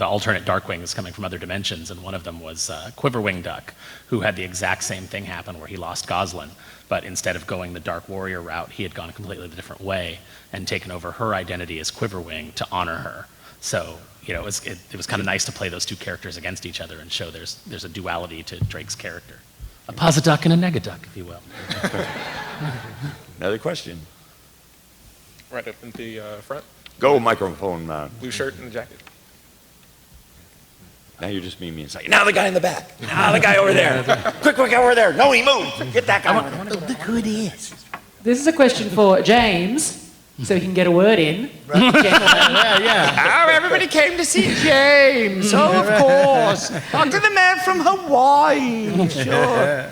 alternate Darkwings coming from other dimensions, and one of them was Quiverwing Duck, who had the exact same thing happen where he lost Gosalyn, but instead of going the Dark Warrior route, he had gone a completely different way and taken over her identity as Quiverwing to honor her. So it was kind of nice to play those two characters against each other and show there's a duality to Drake's character, a Posiduck and a Negaduck, if you will. Another question. Right up in the front. Go microphone, man. Blue shirt and jacket. Now you're just being me. It's like, now the guy in the back. Now the guy over there. Quick over there. No, he moved. Get that guy. Look who it is. This is a question for James, so he can get a word in. Oh, everybody came to see James. Oh, of course. Onto the man from Hawaii. Sure.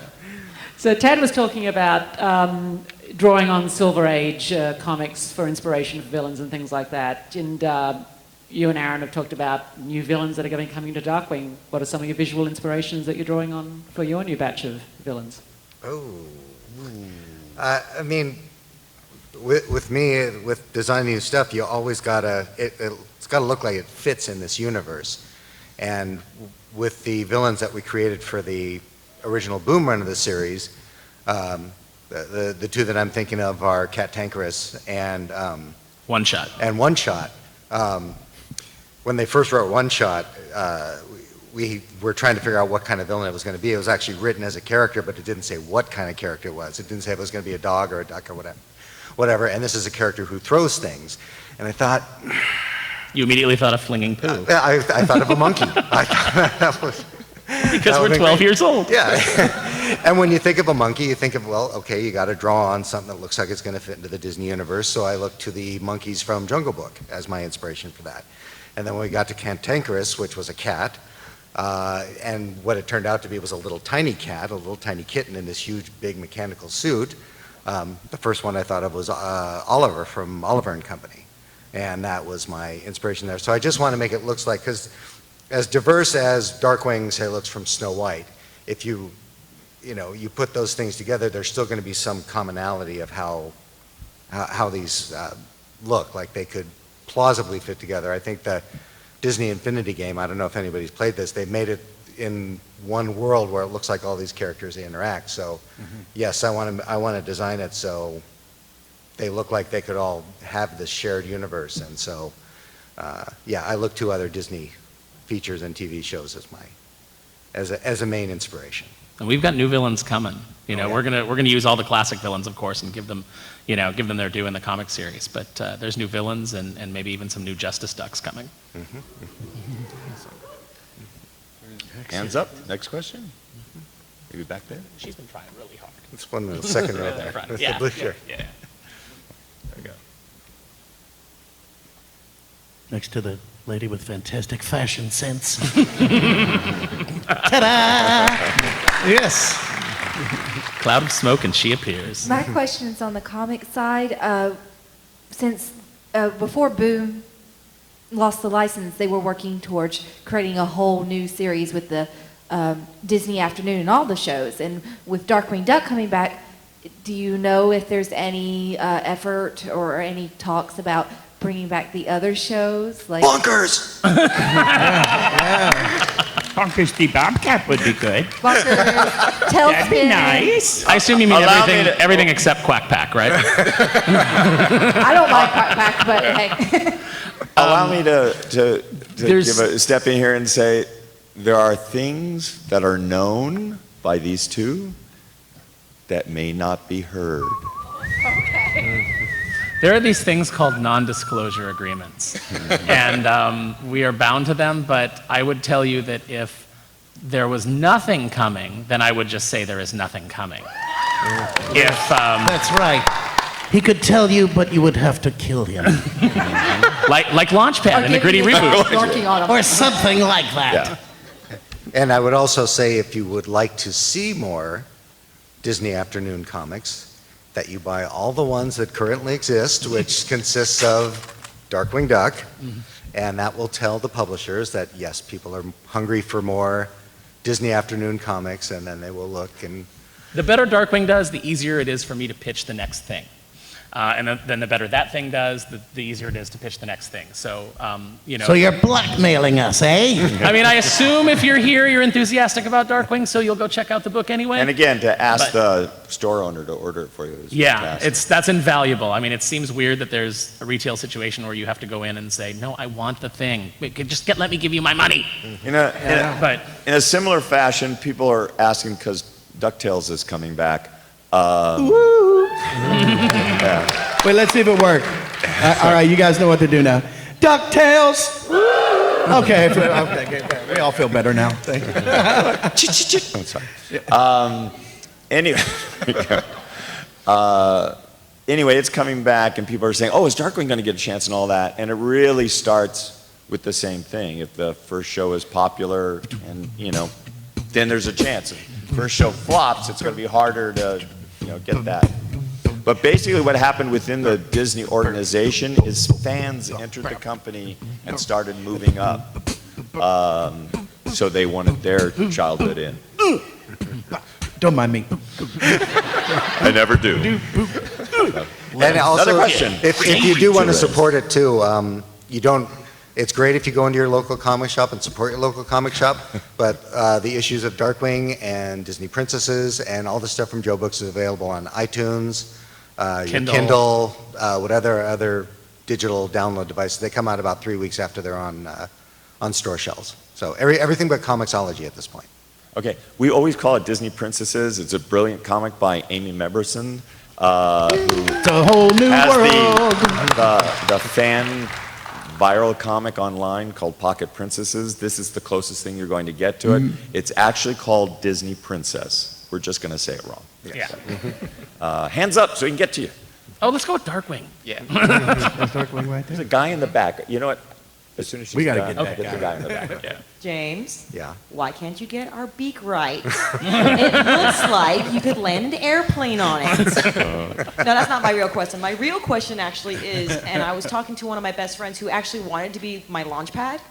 So Tad was talking about drawing on Silver Age comics for inspiration for villains and things like that. And you and Aaron have talked about new villains that are going to be coming to Darkwing. What are some of your visual inspirations that you're drawing on for your new batch of villains? Oh. I mean, with me, with designing new stuff, you always gotta, it's gotta look like it fits in this universe. And with the villains that we created for the original Boom run of the series, the two that I'm thinking of are Cantankerous and One Shot. And One Shot. When they first wrote One Shot, we were trying to figure out what kind of villain it was going to be. It was actually written as a character, but it didn't say what kind of character it was. It didn't say if it was going to be a dog or a duck or whatever. And this is a character who throws things. And I thought... You immediately thought of flinging poo. I thought of a monkey. I thought that was... Because we're 12 years old. Yeah. And when you think of a monkey, you think of, well, okay, you got to draw on something that looks like it's going to fit into the Disney universe. So I looked to the monkeys from Jungle Book as my inspiration for that. And then when we got to Cantankerous, which was a cat, and what it turned out to be was a little tiny cat, a little tiny kitten in this huge, big mechanical suit. The first one I thought of was Oliver from Oliver and Company. And that was my inspiration there. So I just want to make it look like, because as diverse as Darkwing, say, looks from Snow White, if you put those things together, there's still going to be some commonality of how these look, like they could plausibly fit together. I think the Disney Infinity game, I don't know if anybody's played this, they made it in one world where it looks like all these characters, they interact. So yes, I want to design it so they look like they could all have this shared universe. And so, yeah, I look to other Disney features and TV shows as a main inspiration. And we've got new villains coming. You know, yeah. we're gonna use all the classic villains, of course, and give them their due in the comic series. But there's new villains and maybe even some new Justice Ducks coming. Hands up. Next question. Maybe back there. She's been trying really hard. It's one in the second row there. With the blue shirt. Yeah. There we go. Next to the lady with fantastic fashion sense. Ta-da! Yes. Cloud of smoke and she appears. My question is on the comic side. Since before Boom lost the license, they were working towards creating a whole new series with the Disney Afternoon and all the shows. And with Darkwing Duck coming back, do you know if there's any effort or any talks about bringing back the other shows? Like Bonkers! Bonkers the Bobcat would be good. Bonkers, That'd be Tailspin. nice. I assume you mean everything except Quack Pack, right? I don't like Quack Pack, but hey. Allow me to give a step in here and say there are things that are known by these two that may not be heard. There are these things called non-disclosure agreements, and we are bound to them, but I would tell you that if there was nothing coming, then I would just say there is nothing coming. That's right. He could tell you, but you would have to kill him. like Launchpad in the Gritty reboot. Or something like that. Yeah. And I would also say if you would like to see more Disney Afternoon comics, that you buy all the ones that currently exist, which consists of Darkwing Duck, and that will tell the publishers that, yes, people are hungry for more Disney Afternoon comics, and then they will look and... The better Darkwing does, the easier it is for me to pitch the next thing. And then the better that thing does, the easier it is to pitch the next thing. So, So you're blackmailing us, eh? I mean, I assume if you're here, you're enthusiastic about Darkwing, so you'll go check out the book anyway. And again, to ask the store owner to order it for you is fantastic. that's invaluable. I mean, it seems weird that there's a retail situation where you have to go in and say, no, I want the thing. Just let me give you my money. In a similar fashion, people are asking because DuckTales is coming back. Yeah. Wait, let's see if it worked. All right, you guys know what to do now. DuckTales! Okay, we all feel better now. Thank you. I'm sorry. Anyway, it's coming back, and people are saying, oh, is Darkwing going to get a chance and all that? And it really starts with the same thing. If the first show is popular, and, then there's a chance. If the first show flops, it's going to be harder to, get that. But basically what happened within the Disney organization is fans entered the company and started moving up. So they wanted their childhood in. Don't mind me. I never do. And also, Another question. if you do want to support it too, you don't. It's great if you go into your local comic shop and support your local comic shop, but the issues of Darkwing and Disney Princesses and all the stuff from Joe Books is available on iTunes, your Kindle, whatever other digital download devices. They come out about 3 weeks after they're on store shelves. So everything but Comixology at this point. Okay, we always call it Disney Princesses. It's a brilliant comic by Amy Meberson, who It's a whole new world. has the fan viral comic online called Pocket Princesses. This is the closest thing you're going to get to it. It's actually called Disney Princess. We're just going to say it wrong. Yeah. Hands up so we can get to you. Oh, let's go with Darkwing. Yeah. Darkwing right There's there. a guy in the back. You know what? As soon as she's We gotta done, get that the guy. guy in the back. Yeah. James, Yeah. why can't you get our beak right? It looks like you could land an airplane on it. No, that's not my real question. My real question actually is, and I was talking to one of my best friends who actually wanted to be my launch pad.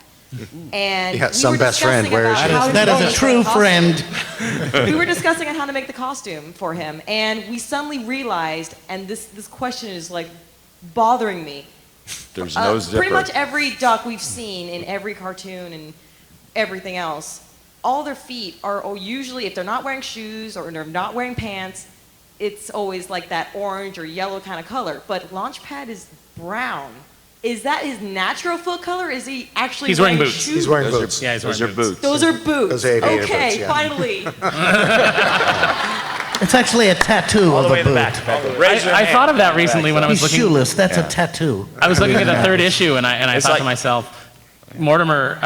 And Yeah, we some were best friend. discussing Where is about she? how to That is make a true the costume. friend. We were discussing on how to make the costume for him, and we suddenly realized, and this question is like bothering me. There's no zipper. Pretty much every duck we've seen in every cartoon and everything else, all their feet are usually, if they're not wearing shoes or they're not wearing pants, it's always like that orange or yellow kind of color. But Launchpad is brown. Is that his natural foot color? Is he actually He's wearing boots. shoes? He's wearing boots. Yeah, he's Those wearing are boots. boots. Those are boots. Those are aviator okay, boots, yeah. finally. It's actually a tattoo All of the way a in the boot. back. Raise your I hand. thought of that recently when I was He's looking. shoeless. That's a tattoo. I was looking at the third issue, and I It's thought like- to myself, Mortimer.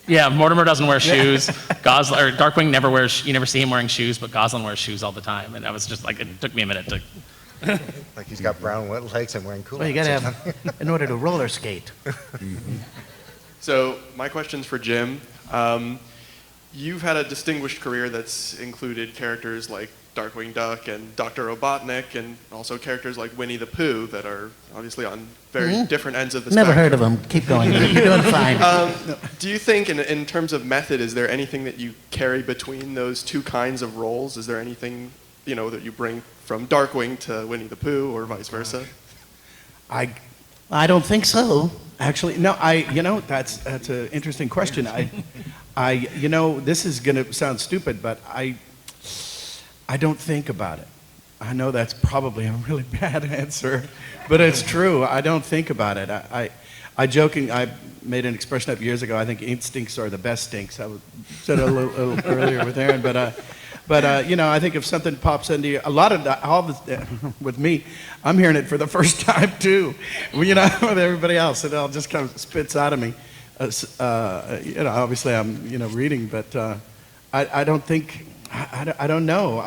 Yeah, Mortimer doesn't wear shoes. Darkwing never wears. You never see him wearing shoes, but Gosalyn wears shoes all the time. And I was just like, it took me a minute to. Like he's got brown wet legs and wearing cool. Well, you gotta have, in order to roller skate. So my question's for Jim. You've had a distinguished career that's included characters like Darkwing Duck and Dr. Robotnik, and also characters like Winnie the Pooh that are obviously on very different ends of the Never spectrum. heard of him. Keep going. You're doing fine. Do you think, in terms of method, is there anything that you carry between those two kinds of roles? Is there anything, that you bring from Darkwing to Winnie the Pooh, or vice versa? I don't think so. Actually, no. That's an interesting question. This is gonna sound stupid, but I don't think about it. I know that's probably a really bad answer, but it's true. I don't think about it. I made an expression up years ago. I think instincts are the best stinks. I said it a little earlier with Aaron, but I think if something pops into you, with me, I'm hearing it for the first time too. With everybody else, it all just kind of spits out of me. Obviously I'm reading, but I don't think. I don't know.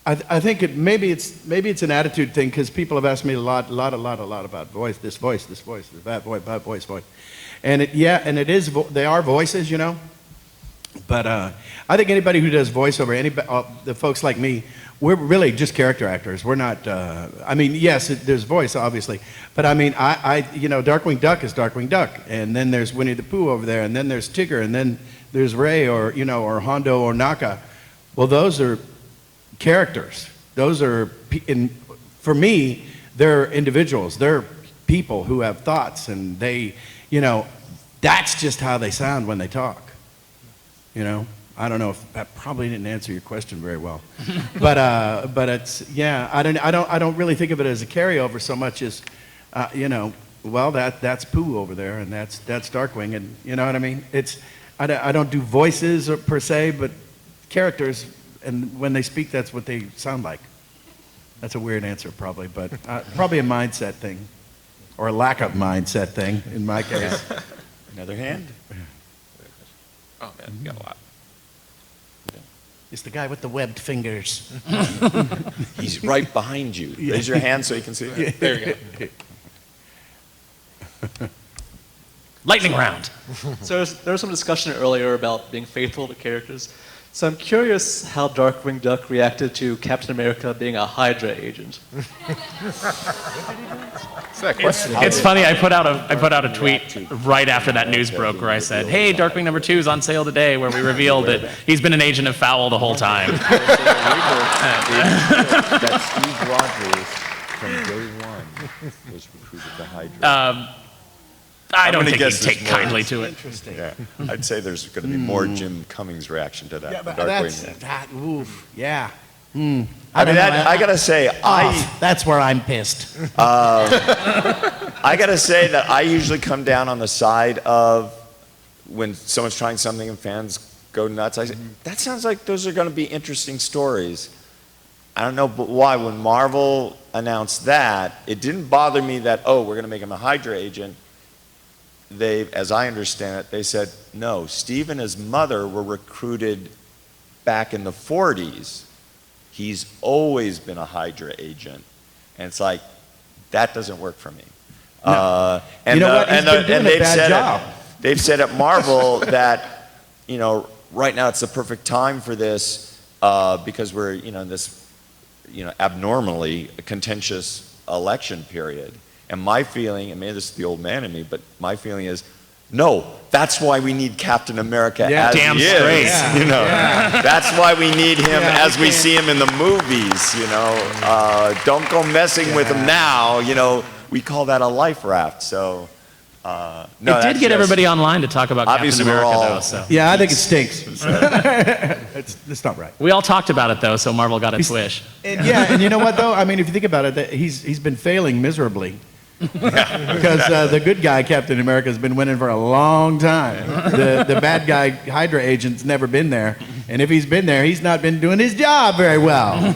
I think maybe it's an attitude thing, because people have asked me a lot about voice, this voice, that voice, and it is. They are voices, But I think anybody who does voiceover, the folks like me, we're really just character actors. We're not. Yes, there's voice obviously, but Darkwing Duck is Darkwing Duck, and then there's Winnie the Pooh over there, and then there's Tigger, and then there's Ray, or Hondo or Naka. Well, those are characters. Those are, for me, they're individuals. They're people who have thoughts, and they, that's just how they sound when they talk. I don't know if that probably didn't answer your question very well, but it's I don't really think of it as a carryover so much as, that's Pooh over there, and that's Darkwing, and you know what I mean. I don't do voices per se, but characters, and when they speak, that's what they sound like. That's a weird answer, probably, but probably a mindset thing, or a lack of mindset thing in my case. Another hand? Oh man, you got a lot. It's the guy with the webbed fingers. He's right behind you. Raise your hand so you can see it. There you go. Lightning round. So there was some discussion earlier about being faithful to characters. So I'm curious how Darkwing Duck reacted to Captain America being a Hydra agent. It's funny. I put out a tweet right after that news broke where I said, "Hey, Darkwing #2 is on sale today," where we revealed that he's been an agent of Fowl the whole time. That Steve Rogers from day one was recruited to Hydra. I don't think he'd take kindly to it. Interesting. Yeah. I'd say there's going to be more Jim Cummings reaction to that. Yeah, but Darkwing. yeah. I mean, I gotta say, that's where I'm pissed. I gotta say that I usually come down on the side of when someone's trying something and fans go nuts. I say, that sounds like those are going to be interesting stories. I don't know why. When Marvel announced that, it didn't bother me that, oh, we're going to make him a Hydra agent. They, as I understand it, they said, no, Steve and his mother were recruited back in the 40s. He's always been a Hydra agent. And it's like, that doesn't work for me. No. You know what? He's been doing a bad job. They've said at Marvel that, you know, right now it's the perfect time for this because we're, you know, in this, you know, abnormally contentious election period. And my feeling, and maybe this is the old man in me, but my feeling is, no, that's why we need Captain America as damn he straight. is. You know, that's why we need him as we see him in the movies. You know, don't go messing with him now. You know, we call that a life raft. So, no, it did get everybody online to talk about Captain America, though. So. Yeah, I think it stinks. It's not right. We all talked about it, though, so Marvel got its wish. And you know what, though? I mean, if you think about it, he's been failing miserably. Because the good guy, Captain America, has been winning for a long time. The bad guy, Hydra agent's never been there. And if he's been there, he's not been doing his job very well.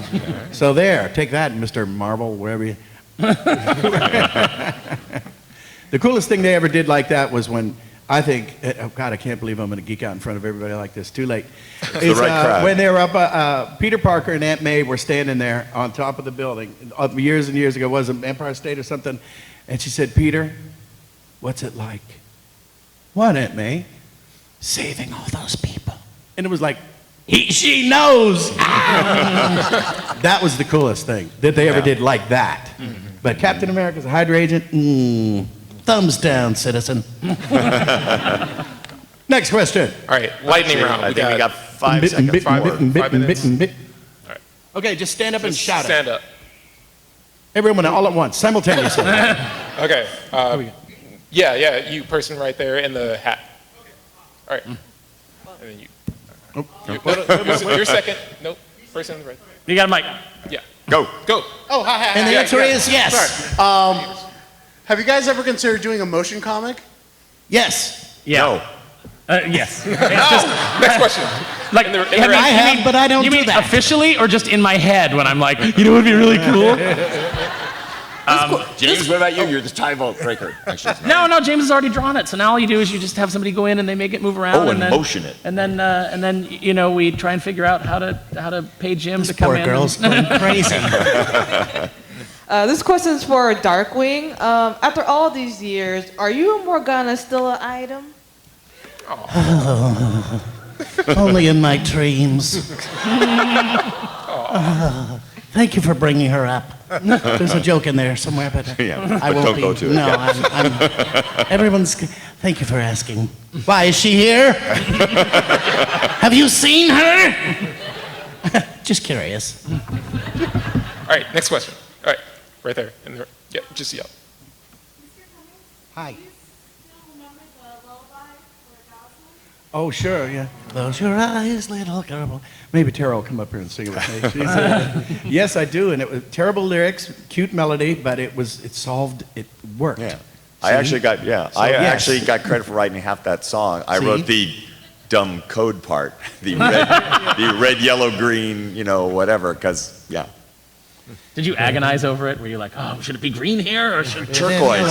So there, take that, Mr. Marvel, wherever you... The coolest thing they ever did like that was when, I think, oh God, I can't believe I'm going to geek out in front of everybody like this. Too late. Is, when they were up, Peter Parker and Aunt May were standing there on top of the building years and years ago. Was it Empire State or something? And she said, Peter, what's it like? What, Aunt May? Saving all those people. And it was like, she knows. That was the coolest thing that they ever did like that. But Captain America's a Hydra agent, thumbs down, citizen. Next question. All right, lightning round. I think we got 5 seconds. 5 minutes. All right. Okay, just stand up and shout it. Stand up. Everyone all at once, simultaneously. Okay. Yeah, you person right there in the hat. All right. And then you. You're second. Nope. Person in the right. You got a mic. Yeah. Go. Oh, hi. And the answer is yes. Have you guys ever considered doing a motion comic? Yes. Yeah. No. Yes. It's just, next question. Like, I have, but I don't you do mean that. officially or just in my head when I'm like, you know what would be really cool? James, what about you? You're the tie vote breaker. Actually, No, James has already drawn it. So now all you do is you just have somebody go in and they make it move around. and then, motion it. And then you know, we try and figure out how to pay Jim to come Poor in. girl's going crazy. This question is for Darkwing. After all these years, are you and Morgana still an item? Oh, only in my dreams. Thank you for bringing her up. There's a joke in there somewhere, but I won't don't go to it. No, I'm everyone's. Thank you for asking. Why is she here? Have you seen her? Just curious. All right, next question. All right, right there. Yeah, just yell. Hi. Oh, sure, yeah. Close your eyes, little girl. Maybe Tara will come up here and sing it with me. Yes, I do, and it was terrible lyrics, cute melody, but it solved, it worked. Yeah. I actually got actually got credit for writing half that song. I wrote the dumb code part, the red, yellow, green, you know, whatever, because, yeah. Did you agonize over it? Were you like, oh, should it be green here or should turquoise?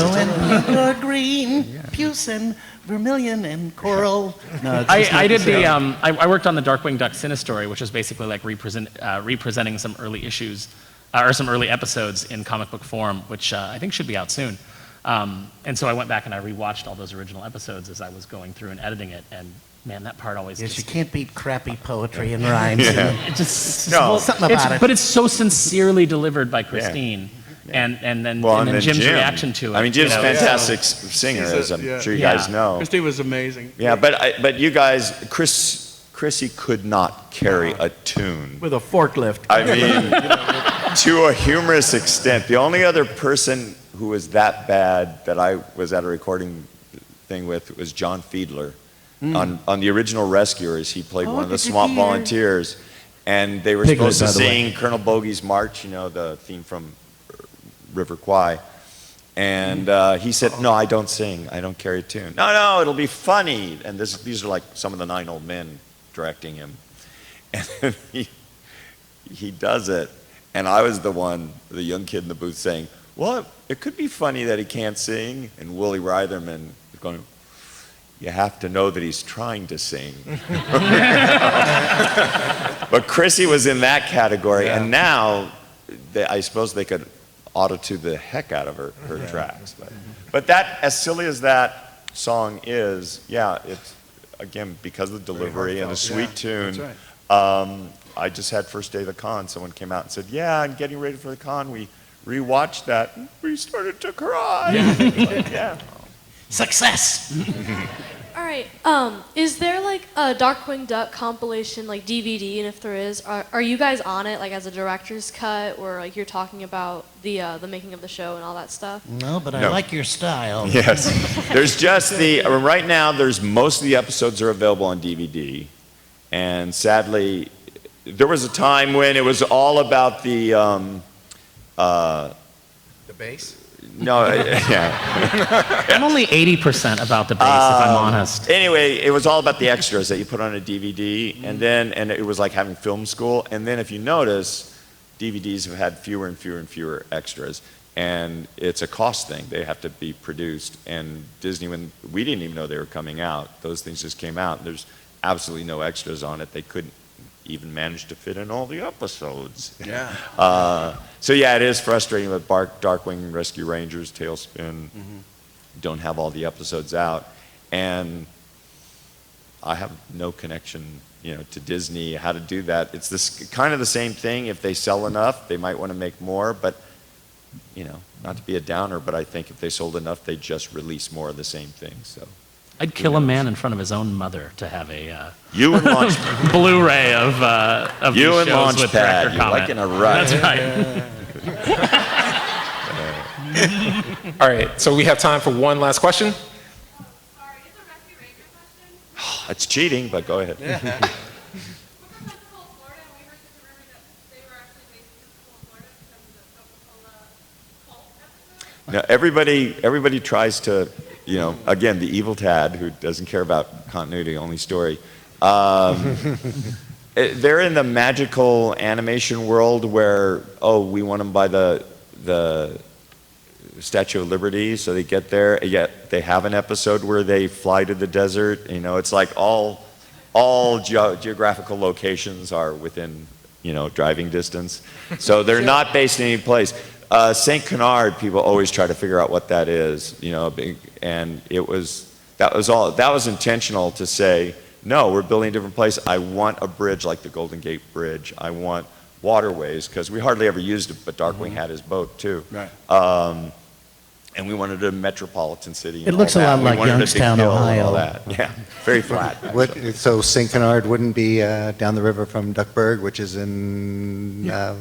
You're green, puce and vermilion and coral. No, I did the I worked on the Darkwing Duck Cinestory, which is basically like representing some early issues or some early episodes in comic book form, which I think should be out soon. And so I went back and I rewatched all those original episodes as I was going through and editing it, and man, that part always Yes, just... you can't beat crappy poetry and rhymes. It just... No. Something about it. But it's so sincerely delivered by Christine. And then Jim's Jim. reaction to it. I mean, Jim's a you know, fantastic singer, as I'm sure you guys know. Christine was amazing. Yeah, but you guys, Chrissy could not carry a tune. With a forklift. I mean, to a humorous extent. The only other person who was that bad that I was at a recording thing with was John Fiedler. On the original Rescuers, he played one of the Swamp Volunteers. And they were supposed to sing Colonel Bogey's March, you know, the theme from River Kwai. And he said, no, I don't sing. I don't carry a tune. No, it'll be funny. And these are like some of the 9 old men directing him. And then he does it. And I was the young kid in the booth saying, well, it could be funny that he can't sing. And Willie Reitherman is going, you have to know that he's trying to sing. But Chrissy was in that category. And now, I suppose they could auto-tune the heck out of her tracks. But that, as silly as that song is, it's, again, because of the delivery and the sweet tune. That's right. I just had first day of the con, someone came out and said, yeah, I'm getting ready for the con. We rewatched that, and we started to cry. Yeah. Success! All right. Is there like a Darkwing Duck compilation, like DVD? And if there is, are you guys on it, like as a director's cut, or like you're talking about the making of the show and all that stuff? No, but I like your style. Yes. There's just right now, there's most of the episodes are available on DVD. And sadly, there was a time when it was all about the bass? No, yeah. I'm only 80% about the bass, if I'm honest. Anyway, it was all about the extras that you put on a DVD, and it was like having film school. And then if you notice, DVDs have had fewer and fewer and fewer extras, and it's a cost thing. They have to be produced. And Disney, when we didn't even know they were coming out, those things just came out. And there's absolutely no extras on it. They couldn't even manage to fit in all the episodes. Yeah. So yeah, it is frustrating that Darkwing, Rescue Rangers, Tailspin don't have all the episodes out, and I have no connection, to Disney how to do that. It's this kind of the same thing. If they sell enough, they might want to make more, but not to be a downer, but I think if they sold enough, they'd just release more of the same thing. So. I'd kill a man in front of his own mother to have a you and Launchpad. Blu-ray of you these and shows with director Launchpad. You're comment. like in a rut. That's right. All right, so we have time for one last question. It's cheating, but go ahead. Now, everybody tries to, again, the evil Tad, who doesn't care about continuity, only story. They're in the magical animation world where, we want them by the Statue of Liberty, so they get there, yet they have an episode where they fly to the desert. It's like all geographical locations are within, driving distance. So they're not based in any place. St. Canard, people always try to figure out what that is, and that was intentional to say, no, we're building a different place. I want a bridge like the Golden Gate Bridge. I want waterways, because we hardly ever used it, but Darkwing had his boat too. Right. And we wanted a metropolitan city. It looks a lot like Youngstown, Ohio. All that. Yeah, very flat. So St. Canard wouldn't be down the river from Duckburg, which is in the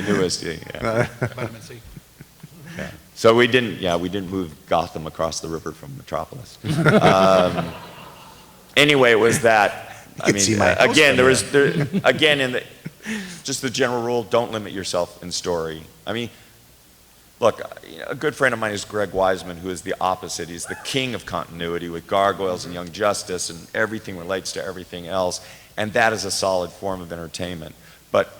newest. Yeah. So we didn't move Gotham across the river from Metropolis. Anyway, it was that. I mean, again, just the general rule: don't limit yourself in story. I mean. Look, a good friend of mine is Greg Wiseman, who is the opposite. He's the king of continuity with Gargoyles and Young Justice, and everything relates to everything else, and that is a solid form of entertainment. But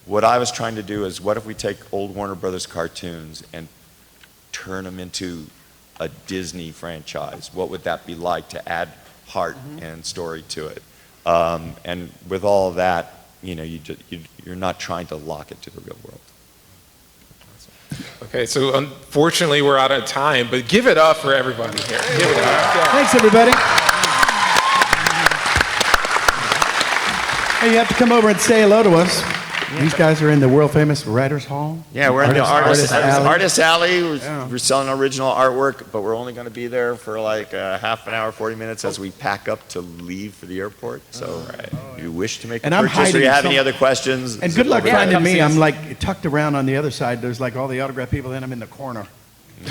what I was trying to do is, what if we take old Warner Brothers cartoons and turn them into a Disney franchise? What would that be like to add heart and story to it? And with all of that, you're not trying to lock it to the real world. Okay, so unfortunately we're out of time, but give it up for everybody here. Give it up. Thanks, everybody. Hey, you have to come over and say hello to us. These guys are in the world famous Writers Hall. Yeah, we're in the Artist Alley. Yeah. We're selling original artwork, but we're only going to be there for like half an hour, 40 minutes as we pack up to leave for the airport. So if you wish to make a purchase or you have any other questions. And good luck finding me. I'm like tucked around on the other side. There's like all the autograph people, then I'm in the corner.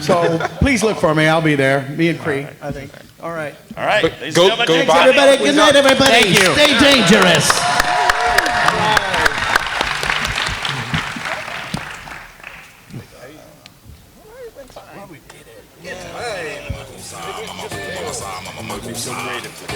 So please look for me. I'll be there. Me and Cree, I think. All right. All right. Go Thanks, everybody. Good night, everybody. Thank you. Stay dangerous. So creative today.